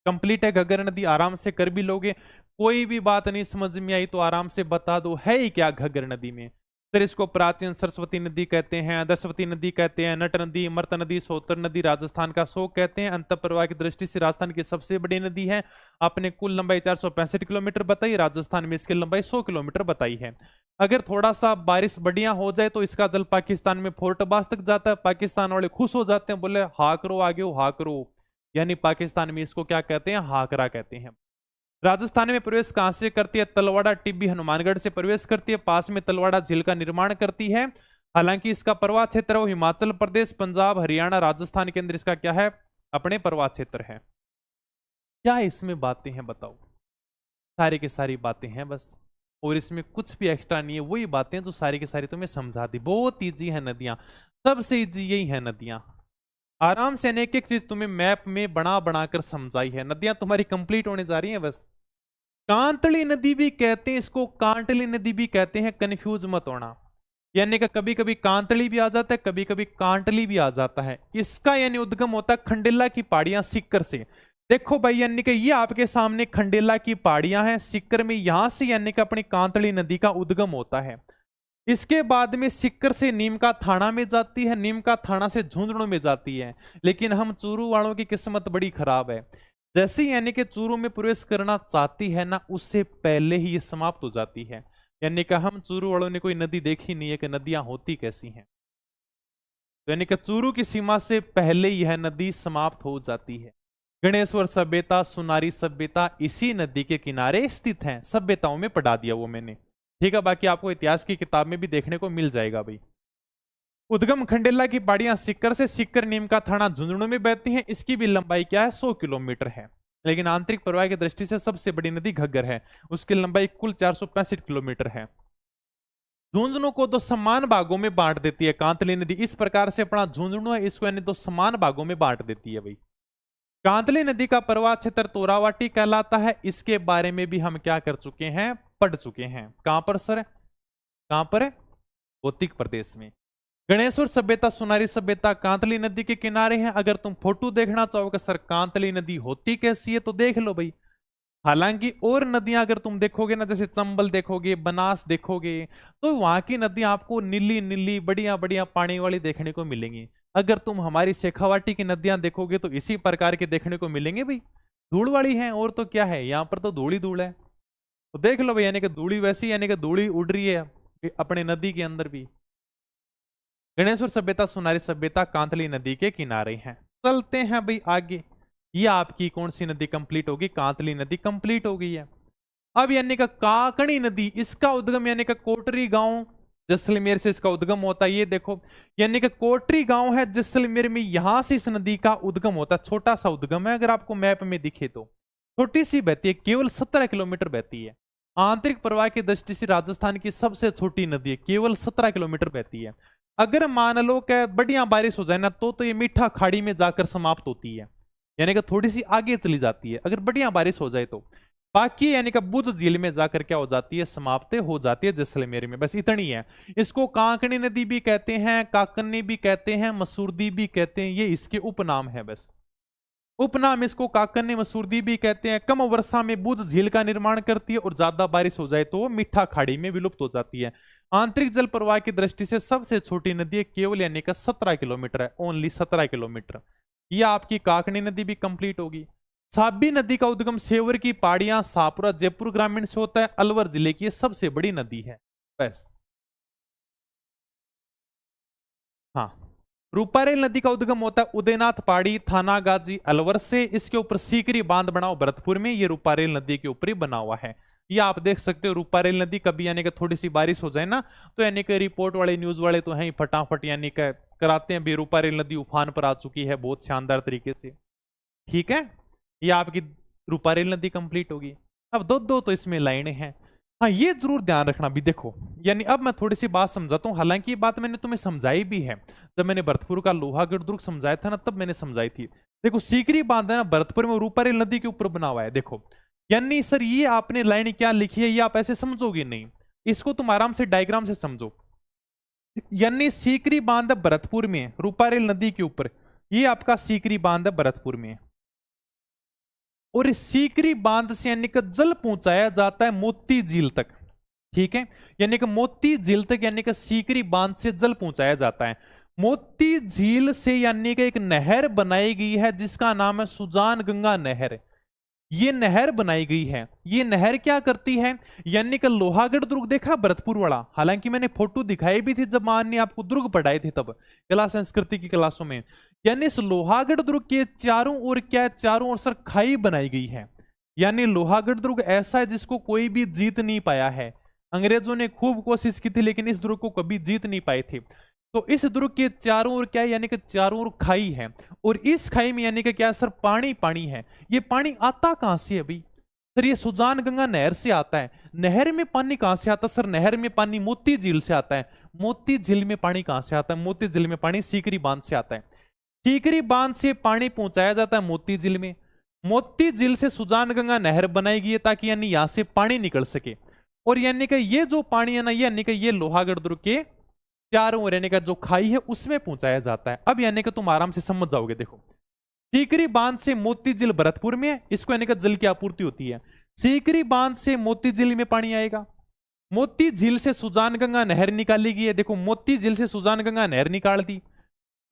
कंप्लीट है घग्गर नदी, आराम से कर भी लोगे। कोई भी बात नहीं समझ में आई तो आराम से बता दो, है ही क्या घग्गर नदी में? फिर इसको प्राचीन सरस्वती नदी कहते हैं, दशवती नदी कहते हैं, नट नदी, मृत नदी, सोतर नदी, राजस्थान का शोक कहते हैं। अंत प्रवाह की दृष्टि से राजस्थान की सबसे बड़ी नदी है। आपने कुल लंबाई 465 किलोमीटर बताई, राजस्थान में इसकी लंबाई 100 किलोमीटर बताई है। अगर थोड़ा सा बारिश बढ़िया हो जाए तो इसका जल पाकिस्तान में फोर्ट अब्बास तक जाता है। पाकिस्तान वाले खुश हो जाते हैं, बोले हा करो आगे हो, हा करो। यानी पाकिस्तान में इसको क्या कहते हैं? हाकरा कहते हैं। राजस्थान में प्रवेश कहां से करती है? तलवाड़ा टिब्बी हनुमानगढ़ से प्रवेश करती है, पास में तलवाड़ा झील का निर्माण करती है। हालांकि इसका प्रवाह क्षेत्र वो हिमाचल प्रदेश, पंजाब, हरियाणा, राजस्थान के अंदर इसका क्या है? अपने प्रवाह क्षेत्र है। क्या इसमें बातें हैं बताओ? सारी की सारी बातें हैं बस, और इसमें कुछ भी एक्स्ट्रा नहीं है। वही बातें जो सारी की सारी तुम्हें समझा दी। बहुत ईजी है नदियां, सबसे ईजी यही है नदियां। आराम से एक एक चीज तुम्हें मैप में बना बनाकर समझाई है। नदियां तुम्हारी कंप्लीट होने जा रही हैं बस। कांतली नदी भी कहते हैं इसको, कांटली नदी भी कहते हैं, कंफ्यूज मत होना। यानी कि कभी कभी कांतली भी आ जाता है, कभी कभी कांटली भी आ जाता है। इसका यानी उद्गम होता है खंडेला की पहाड़ियां सीकर से। देखो भाई, यानी कि ये आपके सामने खंडेला की पहाड़ियां हैं सीकर में, यहां से यानी कि अपनी कांतली नदी का उद्गम होता है। इसके बाद में सीकर से नीम का थाना में जाती है, नीम का थाना से झुंझुनू में जाती है। लेकिन हम चूरू वालों की किस्मत बड़ी खराब है। जैसे यानी कि चूरू में प्रवेश करना चाहती है ना, उससे पहले ही ये समाप्त हो जाती है। यानी कि हम चूरू वालों ने कोई नदी देखी नहीं है कि नदियां होती कैसी हैं। तो यानी कि चूरू की सीमा से पहले यह नदी समाप्त हो जाती है। गणेश्वर सभ्यता, सुनारी सभ्यता इसी नदी के किनारे स्थित हैं। सभ्यताओं में पढ़ा दिया वो मैंने, ठीक है। बाकी आपको इतिहास की किताब में भी देखने को मिल जाएगा भाई। उद्गम खंडेला की पहाड़ियां सीकर से, सीकर नीम का थाना झुंझुनू में बहती हैं। इसकी भी लंबाई क्या है? 100 किलोमीटर है। लेकिन आंतरिक प्रवाह की दृष्टि से सबसे बड़ी नदी घग्गर है, उसकी लंबाई कुल 465 किलोमीटर है। झुंझुनू को दो समान भागों में बांट देती है कांतली नदी। इस प्रकार से अपना झुंझुनू है, इसको यानी दो समान भागों में बांट देती है भाई। कांतली नदी का प्रवाह क्षेत्र तोरावाटी कहलाता है। इसके बारे में भी हम क्या कर चुके हैं? पढ़ चुके हैं। कहां पर सर? कहां पर? भौतिक प्रदेश में। गणेश्वर सभ्यता, सुनारी सभ्यता कांतली नदी के किनारे हैं। अगर तुम फोटो देखना चाहोगे सर कांतली नदी होती कैसी है, तो देख लो भाई। हालांकि और नदियां अगर तुम देखोगे ना, जैसे चंबल देखोगे, बनास देखोगे, तो वहां की नदियां आपको नीली नीली बढ़िया बढ़िया पानी वाली देखने को मिलेंगी। अगर तुम हमारी शेखावाटी की नदियां देखोगे तो इसी प्रकार के देखने को मिलेंगे भाई, धूल वाली है। और तो क्या है, यहाँ पर तो धूल ही धूल है। तो देख लो भाई, यानी कि धूली वैसी, यानी कि धूली उड़ रही है अपने नदी के अंदर भी। गणेश्वर सभ्यता, सुनारी सभ्यता कांतली नदी के किनारे हैं। चलते हैं भाई आगे। ये आपकी कौन सी नदी कंप्लीट होगी? कांतली नदी कंप्लीट हो गई है। अब यानी का काकणी नदी, इसका उद्गम यानी का कोटरी गांव जैसलमेर से इसका उद्गम होता है। ये देखो, यानी कि कोटरी गांव है जैसलमेर में, यहां से इस नदी का उद्गम होता है। छोटा सा उद्गम है, अगर आपको मैप में दिखे तो छोटी सी बहती है, केवल 17 किलोमीटर बहती है। आंतरिक प्रवाह की दृष्टि से राजस्थान की सबसे छोटी नदी है, केवल 17 किलोमीटर बहती है। अगर मान लो कि बढ़िया बारिश हो जाए ना तो ये मीठा खाड़ी में जाकर समाप्त होती है, यानी कि थोड़ी सी आगे चली जाती है अगर बढ़िया बारिश हो जाए तो। बाकी यानी कि बुध झील में जाकर क्या हो जाती है, समाप्त हो जाती है जैसलमेर में। बस इतनी है। इसको कांकणी नदी भी कहते हैं, काकनी भी कहते हैं, मसूरदी भी कहते हैं, ये इसके उपनाम है। बस उपनाम इसको काकनी मसूरदी भी कहते हैं। कम वर्षा में बुध झील का निर्माण करती है और ज्यादा बारिश हो जाए तो वो मीठा खाड़ी में विलुप्त हो जाती है। आंतरिक जल प्रवाह की दृष्टि से सबसे छोटी नदी है, केवल यानी कि 17 किलोमीटर है, ओनली 17 किलोमीटर। यह आपकी काकनी नदी भी कंप्लीट होगी। साबी नदी का उद्गम सेवर की पहाड़ियां शाहपुरा जयपुर ग्रामीण से होता है, अलवर जिले की सबसे बड़ी नदी है। बस हाँ, रूपारेल नदी का उद्गम होता है उदयनाथ पहाड़ी थानागाजी अलवर से। इसके ऊपर सीकरी बांध बना हुआ भरतपुर में, ये रूपारेल नदी के ऊपर ही बना हुआ है। ये आप देख सकते हो रूपारेल नदी कभी यानी कि थोड़ी सी बारिश हो जाए ना तो यानी कि रिपोर्ट वाले न्यूज वाले तो हैं फटाफट यानी कि कराते हैं भी रूपारेल नदी उफान पर आ चुकी है बहुत शानदार तरीके से। ठीक है, ये आपकी रूपारेल नदी कंप्लीट होगी। अब दो दो तो इसमें लाइनें हैं। हाँ, ये जरूर ध्यान रखना भी। देखो यानी अब मैं थोड़ी सी बात समझाता हूँ, हालांकि ये बात मैंने तुम्हें समझाई भी है जब मैंने भरतपुर का लोहागढ़ दुर्ग समझाया था ना, तब मैंने समझाई थी। देखो सीकरी बांध है ना भरतपुर में रूपारेल नदी के ऊपर बना हुआ है। देखो यानी सर ये आपने लाइन क्या लिखी है ये आप ऐसे समझोगे नहीं, इसको तुम आराम से डायग्राम से समझो। यानी सीकरी बांध है भरतपुर में रूपारेल नदी के ऊपर, ये आपका सीकरी बांध है भरतपुर में। और इस सीकरी बांध से यानी कि जल पहुंचाया जाता है मोती झील तक। ठीक है, यानी कि मोती झील तक यानी कि सीकरी बांध से जल पहुंचाया जाता है। मोती झील से यानी कि एक नहर बनाई गई है जिसका नाम है सुजान गंगा नहर। ये नहर बनाई गई है। ये नहर क्या करती है, यानी कि लोहागढ़ दुर्ग देखा भरतपुर वाला, हालांकि मैंने फोटो दिखाई भी थी जब मान ने आपको दुर्ग पढ़ाए थे तब कला संस्कृति की क्लासों में। यानी इस लोहागढ़ दुर्ग के चारों ओर क्या, चारों ओर सर खाई बनाई गई है। यानी लोहागढ़ दुर्ग ऐसा है जिसको कोई भी जीत नहीं पाया है। अंग्रेजों ने खूब कोशिश की थी लेकिन इस दुर्ग को कभी जीत नहीं पाए थे। तो इस दुर्ग के चारों ओर क्या है, यानी कि चारों ओर खाई है। और इस खाई में यानी कि क्या सर, पानी पानी है। ये पानी आता कहां से अभी सर, ये सुजान गंगा नहर से आता है। नहर में पानी कहां से आता सर, नहर में पानी मोती झील से आता है। मोती झील में पानी कहां से आता है, मोती झील में पानी सीकरी बांध से आता है। सीकरी बांध से पानी पहुंचाया जाता है मोती झील में। मोती झील से सुजान गंगा नहर बनाई गई है ताकि यानी यहां से पानी निकल सके। और यानी कि ये जो पानी है ना, यानी कि ये लोहागढ़ दुर्ग के चारों ओर यानी कि जो खाई है उसमें पहुंचाया जाता है। अब यानी कि तुम आराम से समझ जाओगे। देखो सीकरी बांध से मोती झील भरतपुर में है, इसको यानी कि जल की आपूर्ति होती है। सीकरी बांध से मोती झील में पानी आएगा। मोती झील से सुजान गंगा नहर निकाली गई है। देखो मोती झील से सुजान गंगा नहर निकाल दी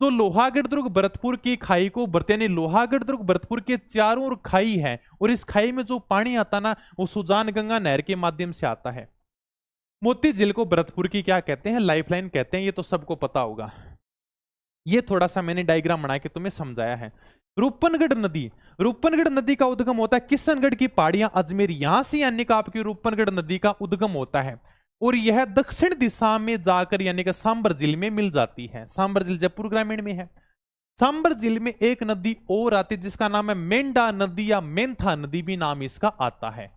तो लोहागढ़ दुर्ग भरतपुर की खाई को भरते, यानी लोहागढ़ दुर्ग भरतपुर के चारों ओर खाई है और इस खाई में जो पानी आता ना वो सुजान गंगा नहर के माध्यम से आता है। मोती झील को भरतपुर की क्या कहते हैं, लाइफलाइन कहते हैं, ये तो सबको पता होगा। ये थोड़ा सा मैंने डायग्राम बना के तुम्हें समझाया है। रूपनगढ़ नदी, रूपनगढ़ नदी का उद्गम होता है किशनगढ़ की पहाड़ियां अजमेर, यहां से यानी कि आपकी रूपनगढ़ नदी का उद्गम होता है। और यह दक्षिण दिशा में जाकर यानी कि सांबर जिले में मिल जाती है। सांबर जिले जयपुर ग्रामीण में है। सांबर जिले में एक नदी और आती है जिसका नाम है मेंढा नदी या मेंथा नदी भी नाम इसका आता है।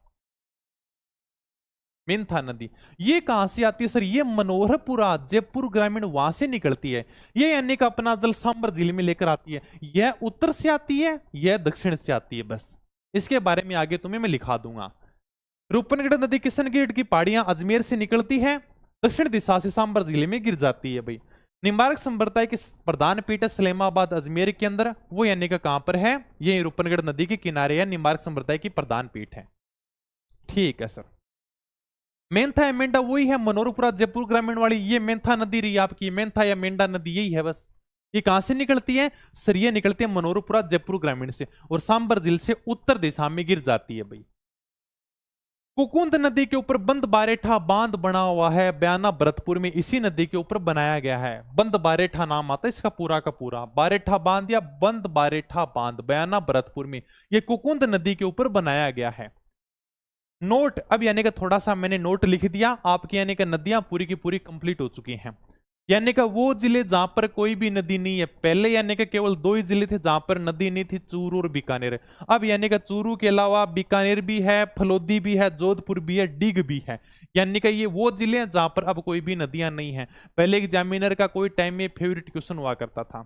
मेंथा नदी ये कहां से आती है सर, ये मनोहरपुरा जयपुर ग्रामीण वहां से निकलती है। ये यानी कि अपना जल सांबर जिले में लेकर आती है। यह उत्तर से आती है, यह दक्षिण से आती है। बस इसके बारे में आगे तुम्हें मैं लिखा दूंगा। रूपनगढ़ नदी किशनगढ़ की पहाड़ियां अजमेर से निकलती है, दक्षिण दिशा से सांबर जिले में गिर जाती है। भाई निम्बार्क संप्रदाय की प्रधान पीठ है सलेमाबाद अजमेर के अंदर, वो यानी कि कहां पर है, ये रूपनगढ़ नदी के किनारे है। निम्बार्क संप्रदाय की प्रधान पीठ है। ठीक है सर। मेंथा या मेंढा वही है मनोहरपुरा जयपुर ग्रामीण वाली, ये मेंथा नदी रही आपकी, मेंथा या मेंढा नदी यही है। बस ये कहां से निकलती है सर, ये निकलती है मनोहरपुरा जयपुर ग्रामीण से और सांबर जिले से उत्तर दिशा में गिर जाती है। भाई कुकुंद नदी के ऊपर बंद बारेठा बांध बना हुआ है बयाना भरतपुर में, इसी नदी के ऊपर बनाया गया है। बंद बारेठा नाम आता है इसका पूरा का पूरा, बारेठा बांध या बंद बारेठा बांध बयाना भरतपुर में, यह कुकुंद नदी के ऊपर बनाया गया है। नोट अब यानी कि थोड़ा सा मैंने नोट लिख दिया आपकी, यानी कि नदियां पूरी की पूरी कंप्लीट हो चुकी हैं। यानी कि वो जिले जहां पर कोई भी नदी नहीं है। पहले यानी कि केवल 2 ही जिले थे जहां पर नदी नहीं थी, चूरू और बीकानेर। अब यानी कि चूरू के अलावा बीकानेर भी है, फलोदी भी है, जोधपुर भी है, डीग भी है। यानी कि ये वो जिले हैं जहां पर अब कोई भी नदियां नहीं है। पहले एग्जामिनर का कोई टाइम में फेवरेट क्वेश्चन हुआ करता था,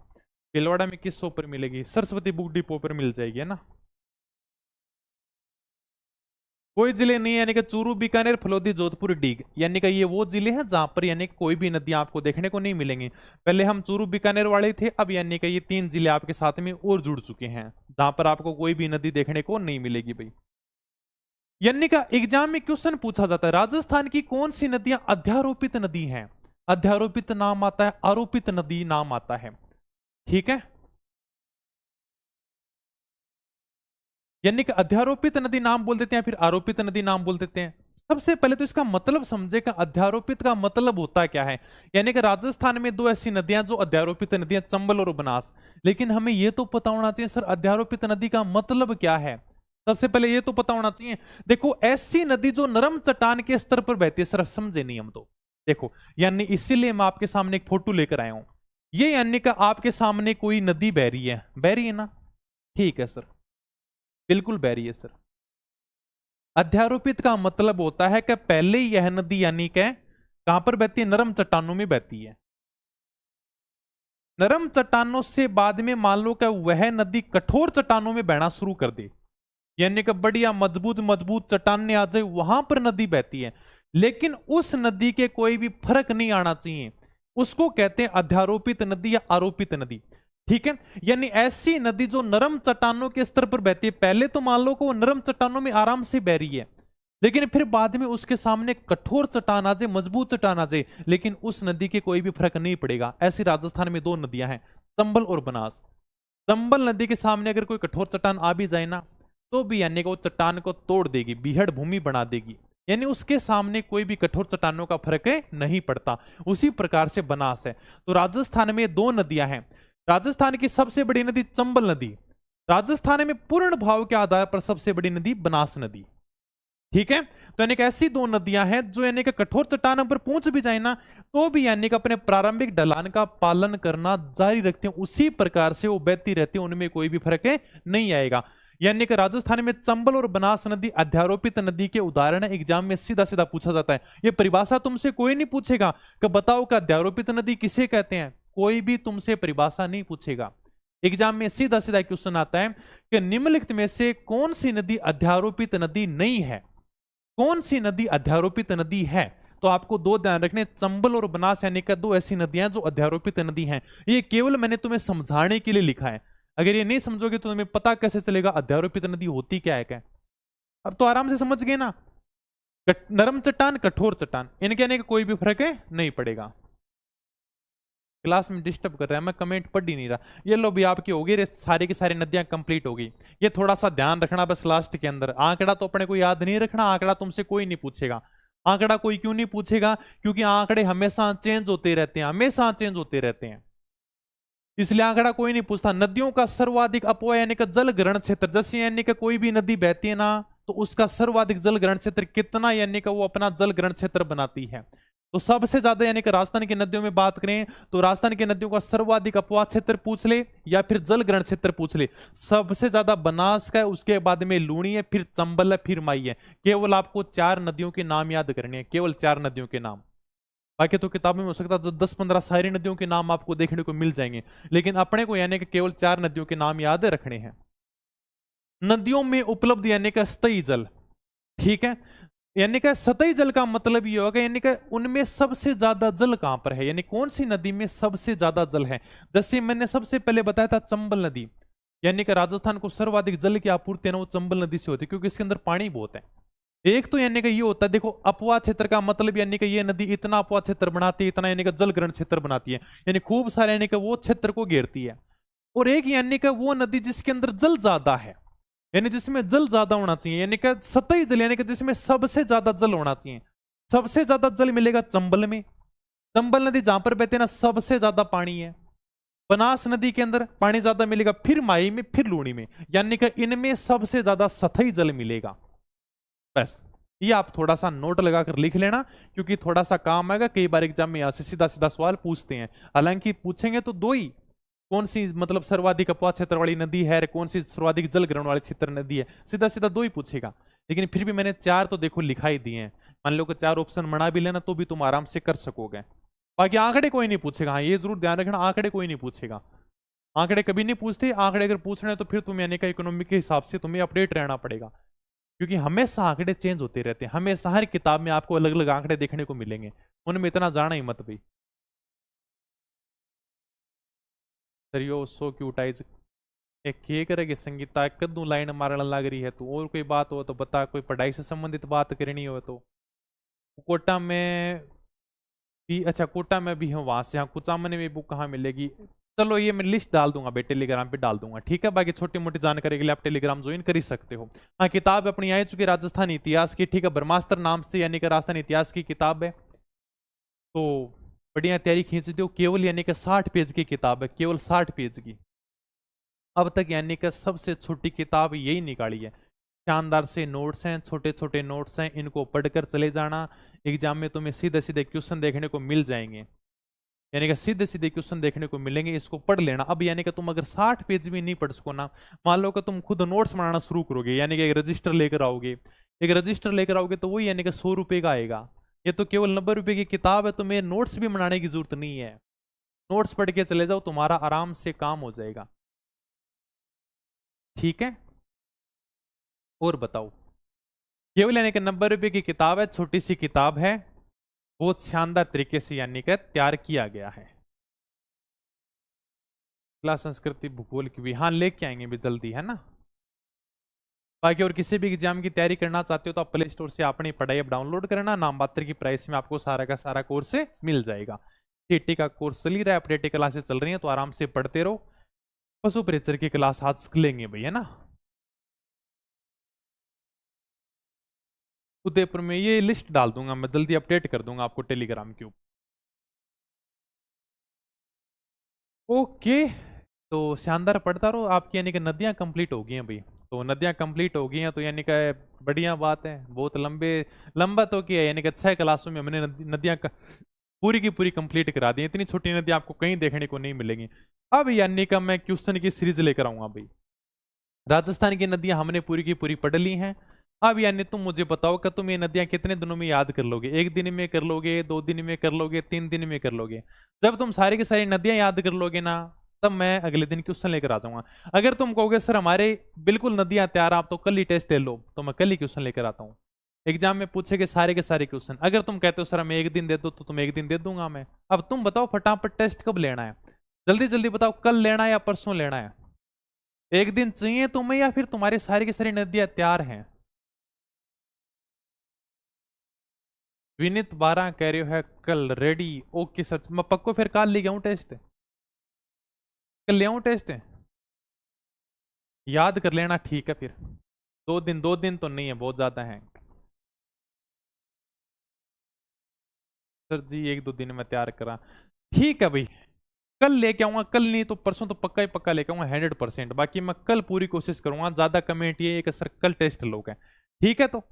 भीलवाड़ा में किस शो पर मिलेगी? सरस्वती बुक डिपो पर मिल जाएगी, है ना। कोई जिले नहीं है, यानी कि चूरू, बीकानेर, फलोदी, जोधपुर, डीग, यानी कि ये वो जिले हैं जहां पर यानी कोई भी नदियां आपको देखने को नहीं मिलेंगी। पहले हम चूरू बीकानेर वाले थे, अब यानी कि ये 3 जिले आपके साथ में और जुड़ चुके हैं जहां पर आपको कोई भी नदी देखने को नहीं मिलेगी भाई। यानी का एग्जाम में क्वेश्चन पूछा जाता है, राजस्थान की कौन सी नदियां अध्यारोपित नदी हैं? अध्यारोपित नाम आता है, आरोपित नदी नाम आता है, ठीक है। यानी कि अध्यारोपित नदी नाम बोल देते हैं, फिर आरोपित नदी नाम बोल देते हैं। सबसे पहले तो इसका मतलब समझे कि अध्यारोपित का मतलब होता क्या है। यानी कि राजस्थान में 2 ऐसी नदियां जो अध्यारोपित नदियां, चंबल और बनास। लेकिन हमें यह तो पता होना चाहिए सर अध्यारोपित नदी का मतलब क्या है। सबसे पहले यह तो पता होना चाहिए। देखो, ऐसी नदी जो नरम चट्टान के स्तर पर बहती है, सर समझे नहीं हम तो। देखो, यानी इसीलिए मैं आपके सामने एक फोटो लेकर आया हूं। ये यानी कि आपके सामने कोई नदी बह रही है, बह रही है ना, ठीक है सर, बिल्कुल बह रही है सर। अध्यारोपित का मतलब होता है कि पहले यह नदी यानी कि कहां पर बहती है? नरम चट्टानों में बहती है। नरम चट्टानों से बाद में मान लो कि वह नदी कठोर चट्टानों में बहना शुरू कर दे, यानी कि बढ़िया मजबूत मजबूत चट्टानें आ जाए, वहां पर नदी बहती है। लेकिन उस नदी के कोई भी फर्क नहीं आना चाहिए, उसको कहते हैं अध्यारोपित नदी या आरोपित नदी, ठीक है। यानी ऐसी नदी जो नरम चट्टानों के स्तर पर बहती है। पहले तो मान लो कि वो नरम चट्टानों में आराम से बह रही है, लेकिन फिर बाद में उसके सामने कठोर चट्टान आ जाए, मजबूत चट्टान आ जाए, लेकिन उस नदी के कोई भी फर्क नहीं पड़ेगा। ऐसी राजस्थान में 2 नदियां हैं, चंबल और बनास। चंबल नदी के सामने अगर कोई कठोर चट्टान आ भी जाए ना, तो भी यानी कि वो चट्टान को तोड़ देगी, बीहड़ भूमि बना देगी। यानी उसके सामने कोई भी कठोर चट्टानों का फर्क नहीं पड़ता। उसी प्रकार से बनास है। तो राजस्थान में 2 नदियां हैं। राजस्थान की सबसे बड़ी नदी चंबल नदी, राजस्थान में पूर्ण भाव के आधार पर सबसे बड़ी नदी बनास नदी, ठीक है। तो यानी कि ऐसी 2 नदियां हैं जो यानी कि कठोर चट्टानों पर पहुंच भी जाए ना, तो भी यानी कि अपने प्रारंभिक ढलान का पालन करना जारी रखते हैं, उसी प्रकार से वो बहती रहती है, उनमें कोई भी फर्क नहीं आएगा। यानी कि राजस्थान में चंबल और बनास नदी अध्यारोपित नदी के उदाहरण है। एग्जाम में सीधा सीधा पूछा जाता है। ये परिभाषा तुमसे कोई नहीं पूछेगा कि बताओ कि अध्यारोपित नदी किसे कहते हैं, कोई भी तुमसे परिभाषा नहीं पूछेगा। एग्जाम में सीधा सीधा क्वेश्चन आता है कि निम्नलिखित में से कौन सी नदी अध्यारोपित नदी नहीं है? कौन सी नदी अध्यारोपित नदी है? तो आपको 2 ध्यान रखने, चंबल और बनास यानी कि 2 ऐसी नदियां जो अध्यारोपित नदी हैं। ये केवल मैंने तुम्हें समझाने के लिए लिखा है। अगर ये नहीं समझोगे तो तुम्हें पता कैसे चलेगा अध्यारोपित नदी होती क्या है क्या? अब तो आराम से समझ गए ना। नरम चट्टान, कठोर चट्टान, इनके आने का कोई भी फर्क नहीं पड़ेगा। क्लास में डिस्टर्ब कर रहा है, मैं कमेंट पढ़ ही नहीं रहा। ये लो भी आपकी होगी, सारी की सारी नदियां कंप्लीट होगी। ये थोड़ा सा ध्यान रखना बस लास्ट के अंदर। आंकड़ा तो अपने को याद नहीं रखना, आंकड़ा तुमसे कोई नहीं पूछेगा। आंकड़ा कोई क्यों नहीं पूछेगा? क्योंकि आंकड़े हमेशा चेंज होते रहते हैं, हमेशा चेंज होते रहते हैं, इसलिए आंकड़ा कोई नहीं पूछता। नदियों का सर्वाधिक अपव्यय यानी कि जल ग्रहण क्षेत्र, जैसे यानी कि कोई भी नदी बहती है ना, तो उसका सर्वाधिक जल ग्रहण क्षेत्र कितना, यानी कि वो अपना जल ग्रहण क्षेत्र बनाती है। तो सबसे ज्यादा यानी कि राजस्थान की नदियों में बात करें तो राजस्थान की नदियों का सर्वाधिक अपवाह क्षेत्र पूछ ले या फिर जल ग्रहण क्षेत्र पूछ ले, सबसे ज्यादा बनास का है, उसके बाद में लूणी है, फिर चंबल है, फिर माई है। केवल आपको 4 नदियों के नाम याद करने हैं, केवल 4 नदियों के नाम। बाकी तो किताबों में हो सकता है 10-15 सारी नदियों के नाम आपको देखने को मिल जाएंगे, लेकिन अपने को यानी कि केवल 4 नदियों के नाम याद रखने हैं। नदियों में उपलब्ध यानी कि स्थायी जल, ठीक है। यानी कि सतही जल का मतलब ये होगा यानी कि उनमें सबसे ज्यादा जल कहां पर है, यानी कौन सी नदी में सबसे ज्यादा जल है। जैसे मैंने सबसे पहले बताया था चंबल नदी, यानी कि राजस्थान को सर्वाधिक जल की आपूर्ति है ना वो चंबल नदी से होती है, क्योंकि इसके अंदर पानी बहुत है। एक तो यानी कि ये होता है, देखो अपवाह क्षेत्र का मतलब यानी कि ये नदी इतना अपवाह क्षेत्र बनाती है, इतना यानी कि जल ग्रहण क्षेत्र बनाती है, यानी खूब सारे यानी कि वो क्षेत्र को घेरती है। और एक यानी कि वो नदी जिसके अंदर जल ज्यादा है, यानी जिसमें जल ज्यादा होना चाहिए, यानी कि सतही जल, यानी कि जिसमें सबसे ज्यादा जल होना चाहिए। सबसे ज्यादा जल मिलेगा चंबल में, चंबल नदी जहां पर बहते हैं ना सबसे ज्यादा पानी है। बनास नदी के अंदर पानी ज्यादा मिलेगा, फिर माई में, फिर लूणी में, यानी कि इनमें सबसे ज्यादा सतही जल मिलेगा। बस ये आप थोड़ा सा नोट लगाकर लिख लेना, क्योंकि थोड़ा सा काम आएगा। कई बार एग्जाम में यहाँ से सीधा सीधा सवाल पूछते हैं, हालांकि पूछेंगे तो दो ही, कौन सी मतलब सर्वाधिक अपवाह क्षेत्र वाली नदी है, कौन सी सर्वाधिक जल ग्रहण वाली क्षेत्र नदी है, सीधा सीधा दो ही पूछेगा। लेकिन फिर भी मैंने चार तो देखो लिखा ही दिए हैं, मान लो कि चार ऑप्शन बना भी लेना तो भी तुम आराम से कर सकोगे। बाकी आंकड़े कोई नहीं पूछेगा, हाँ ये जरूर ध्यान रखना, आंकड़े कोई नहीं पूछेगा, आंकड़े कभी नहीं पूछते। आंकड़े अगर पूछ रहे हैं तो फिर तुम्हें यानी कि इकोनॉमी के हिसाब से तुम्हें अपडेट रहना पड़ेगा, क्योंकि हमेशा आंकड़े चेंज होते रहते हैं, हमेशा हर किताब में आपको अलग अलग आंकड़े देखने को मिलेंगे, उनमें इतना जाना ही मत भाई। सरियो सो क्यूटाइज एक के करेगी संगीता कद्दू लाइन मारने लग रही है, तो और कोई बात हो तो बता, कोई पढ़ाई से संबंधित बात करनी हो तो। कोटा में भी, अच्छा कोटा में भी हूँ, वहां से हाँ, कुचामन में बुक कहाँ मिलेगी, चलो ये मैं लिस्ट डाल दूंगा भाई, टेलीग्राम पे डाल दूंगा, ठीक है। बाकी छोटी मोटी जानकारी के लिए आप टेलीग्राम ज्वाइन कर ही सकते हो। हाँ किताब अपनी आ चुकी राजस्थान इतिहास की, ठीक है, ब्रह्मास्त्र नाम से यानी कि राजस्थान इतिहास की किताब है, तो बढ़िया तैयारी खींच दो। केवल यानी कि 60 पेज की किताब है, केवल 60 पेज की, अब तक यानी कि सबसे छोटी किताब यही निकाली है। शानदार से नोट्स हैं, छोटे छोटे नोट्स हैं, इनको पढ़कर चले जाना, एग्जाम में तुम्हें सीधे सीधे क्वेश्चन देखने को मिल जाएंगे, यानी कि सीधे सीधे क्वेश्चन देखने को मिलेंगे, इसको पढ़ लेना। अब यानी कि तुम अगर 60 पेज भी नहीं पढ़ सको ना, मान लो कि तुम खुद नोट्स बनाना शुरू करोगे, यानी कि एक रजिस्टर लेकर आओगे, एक रजिस्टर लेकर आओगे तो वही यानी कि 100 रुपए का आएगा। ये तो केवल 90 रुपए की किताब है, तुम्हें नोट्स भी बनाने की जरूरत नहीं है, नोट्स पढ़ के चले जाओ, तुम्हारा आराम से काम हो जाएगा, ठीक है। और बताओ, केवल यानी कि 90 रुपए की किताब है, छोटी सी किताब है, बहुत शानदार तरीके से यानी कि तैयार किया गया है। क्लास संस्कृति भूगोल की भी हाँ लेके आएंगे भी जल्दी, है ना। बाकी और किसी भी एग्जाम की तैयारी करना चाहते हो तो आप प्ले स्टोर से अपनी पढ़ाई अब डाउनलोड करना, नाम मात्र की प्राइस में आपको सारा का सारा कोर्स मिल जाएगा। टीटी का कोर्स चल ही रहा है, अपडेट क्लासेस चल रही हैं, तो आराम से पढ़ते रहो। पशु परिचर की क्लास आज लेंगे भाई, है ना। उदयपुर में ये लिस्ट डाल दूंगा मैं, जल्दी अपडेट कर दूंगा आपको टेलीग्राम के ऊपर। ओके, तो शानदार पढ़ता रहो, आपकी यानी कि नदियां कंप्लीट हो गई हैं भाई, तो नदियां कंप्लीट हो गई हैं तो यानी कि बढ़िया बात है। बहुत लंबा तो किया, यानी कि 6 क्लासों में हमने नदियां पूरी की पूरी कंप्लीट करा दी। इतनी छोटी नदियां आपको कहीं देखने को नहीं मिलेंगी। अब यानी कि मैं क्वेश्चन की सीरीज लेकर आऊंगा भाई, राजस्थान की नदियां हमने पूरी की पूरी पढ़ ली हैं। अब यानी तुम मुझे बताओ कि तुम ये नदियां कितने दिनों में याद कर लोगे, 1 दिन में कर लोगे, 2 दिन में कर लोगे, 3 दिन में कर लोगे। जब तुम सारी की सारी नदियां याद कर लोगे ना, तब मैं अगले दिन क्वेश्चन लेकर आ जाऊंगा। अगर तुम कहोगे सर हमारे बिल्कुल नदियां तैयार, आप तो कल ही टेस्ट ले लो, तो मैं कल ही क्वेश्चन लेकर आता हूँ। एग्जाम में पूछेगे सारे के सारे क्वेश्चन, अगर तुम कहते हो सर हमें 1 दिन दे दो, तो तुम 1 दिन दे दूंगा मैं। अब तुम बताओ फटाफट टेस्ट कब लेना है, जल्दी जल्दी बताओ, कल लेना है या परसों लेना है। 1 दिन चाहिए तुम्हें या फिर तुम्हारी सारी की सारी नदियां तैयार हैं। विनीत 12 कह रहे हो है कल रेडी, ओके सर, मैं पक्को फिर कल ले आऊं टेस्ट, कल ले आऊं टेस्ट, याद कर लेना, ठीक है फिर। 2 दिन तो नहीं है, बहुत ज्यादा है सर जी, 1-2 दिन में तैयार करा, ठीक है भाई। कल लेके आऊंगा, कल नहीं तो परसों तो पक्का ही पक्का लेके आऊंगा 100%। बाकी मैं कल पूरी कोशिश करूंगा, ज्यादा कमेंट ये है कि सर कल टेस्ट लोग हैं, ठीक है। तो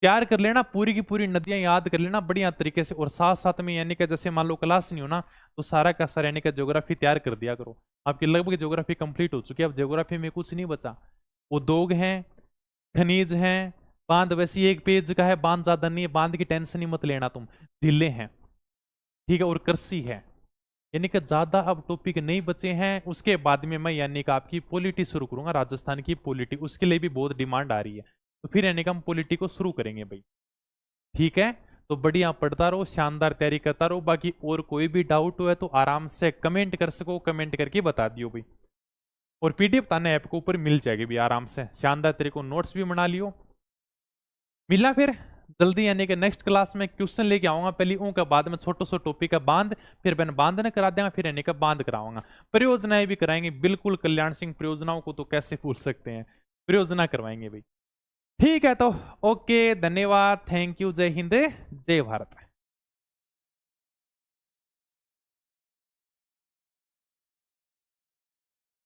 तैयार कर लेना, पूरी की पूरी नदियां याद कर लेना बढ़िया तरीके से, और साथ साथ में यानी कि जैसे मान लो क्लास नहीं हो ना, तो सारा का सारा यानी कि ज्योग्राफी तैयार कर दिया करो। आपकी लगभग ज्योग्राफी कंप्लीट हो चुकी है, अब ज्योग्राफी में कुछ नहीं बचा। उद्योग हैं, खनिज हैं, बांध वैसे 1 पेज का है, बांध ज्यादा नहीं है, बांध की टेंशन ही मत लेना तुम, जिले हैं, ठीक है, और कृषि है, यानी कि ज्यादा अब टॉपिक नहीं बचे हैं। उसके बाद में मैं यानी कि आपकी पॉलिटी शुरू करूंगा, राजस्थान की पॉलिटी, उसके लिए भी बहुत डिमांड आ रही है, तो फिर यानी कि हम पॉलिटी को शुरू करेंगे भाई, ठीक है। तो बढ़िया पढ़ता रहो, शानदार तैयारी करता रहो। बाकी और कोई भी डाउट हो है तो आराम से कमेंट कर सको, कमेंट करके बता दियो भाई। और पीडीएफ ताने ऐप के ऊपर मिल जाएगी भी आराम से, शानदार तरीके को नोट्स भी बना लियो। मिलना फिर जल्दी, यानी कि नेक्स्ट क्लास में क्वेश्चन लेके आऊंगा, पहले का बाद में छोटो सो टॉपिक का बांध, फिर मैंने बांध न करा देंगे, फिर यानी कि बांध कराऊंगा। परियोजनाएं भी कराएंगे, बिल्कुल कल्याण सिंह परियोजनाओं को तो कैसे भूल सकते हैं, परियोजना करवाएंगे भाई, ठीक है। तो ओके, धन्यवाद, थैंक यू, जय हिंद, जय भारत।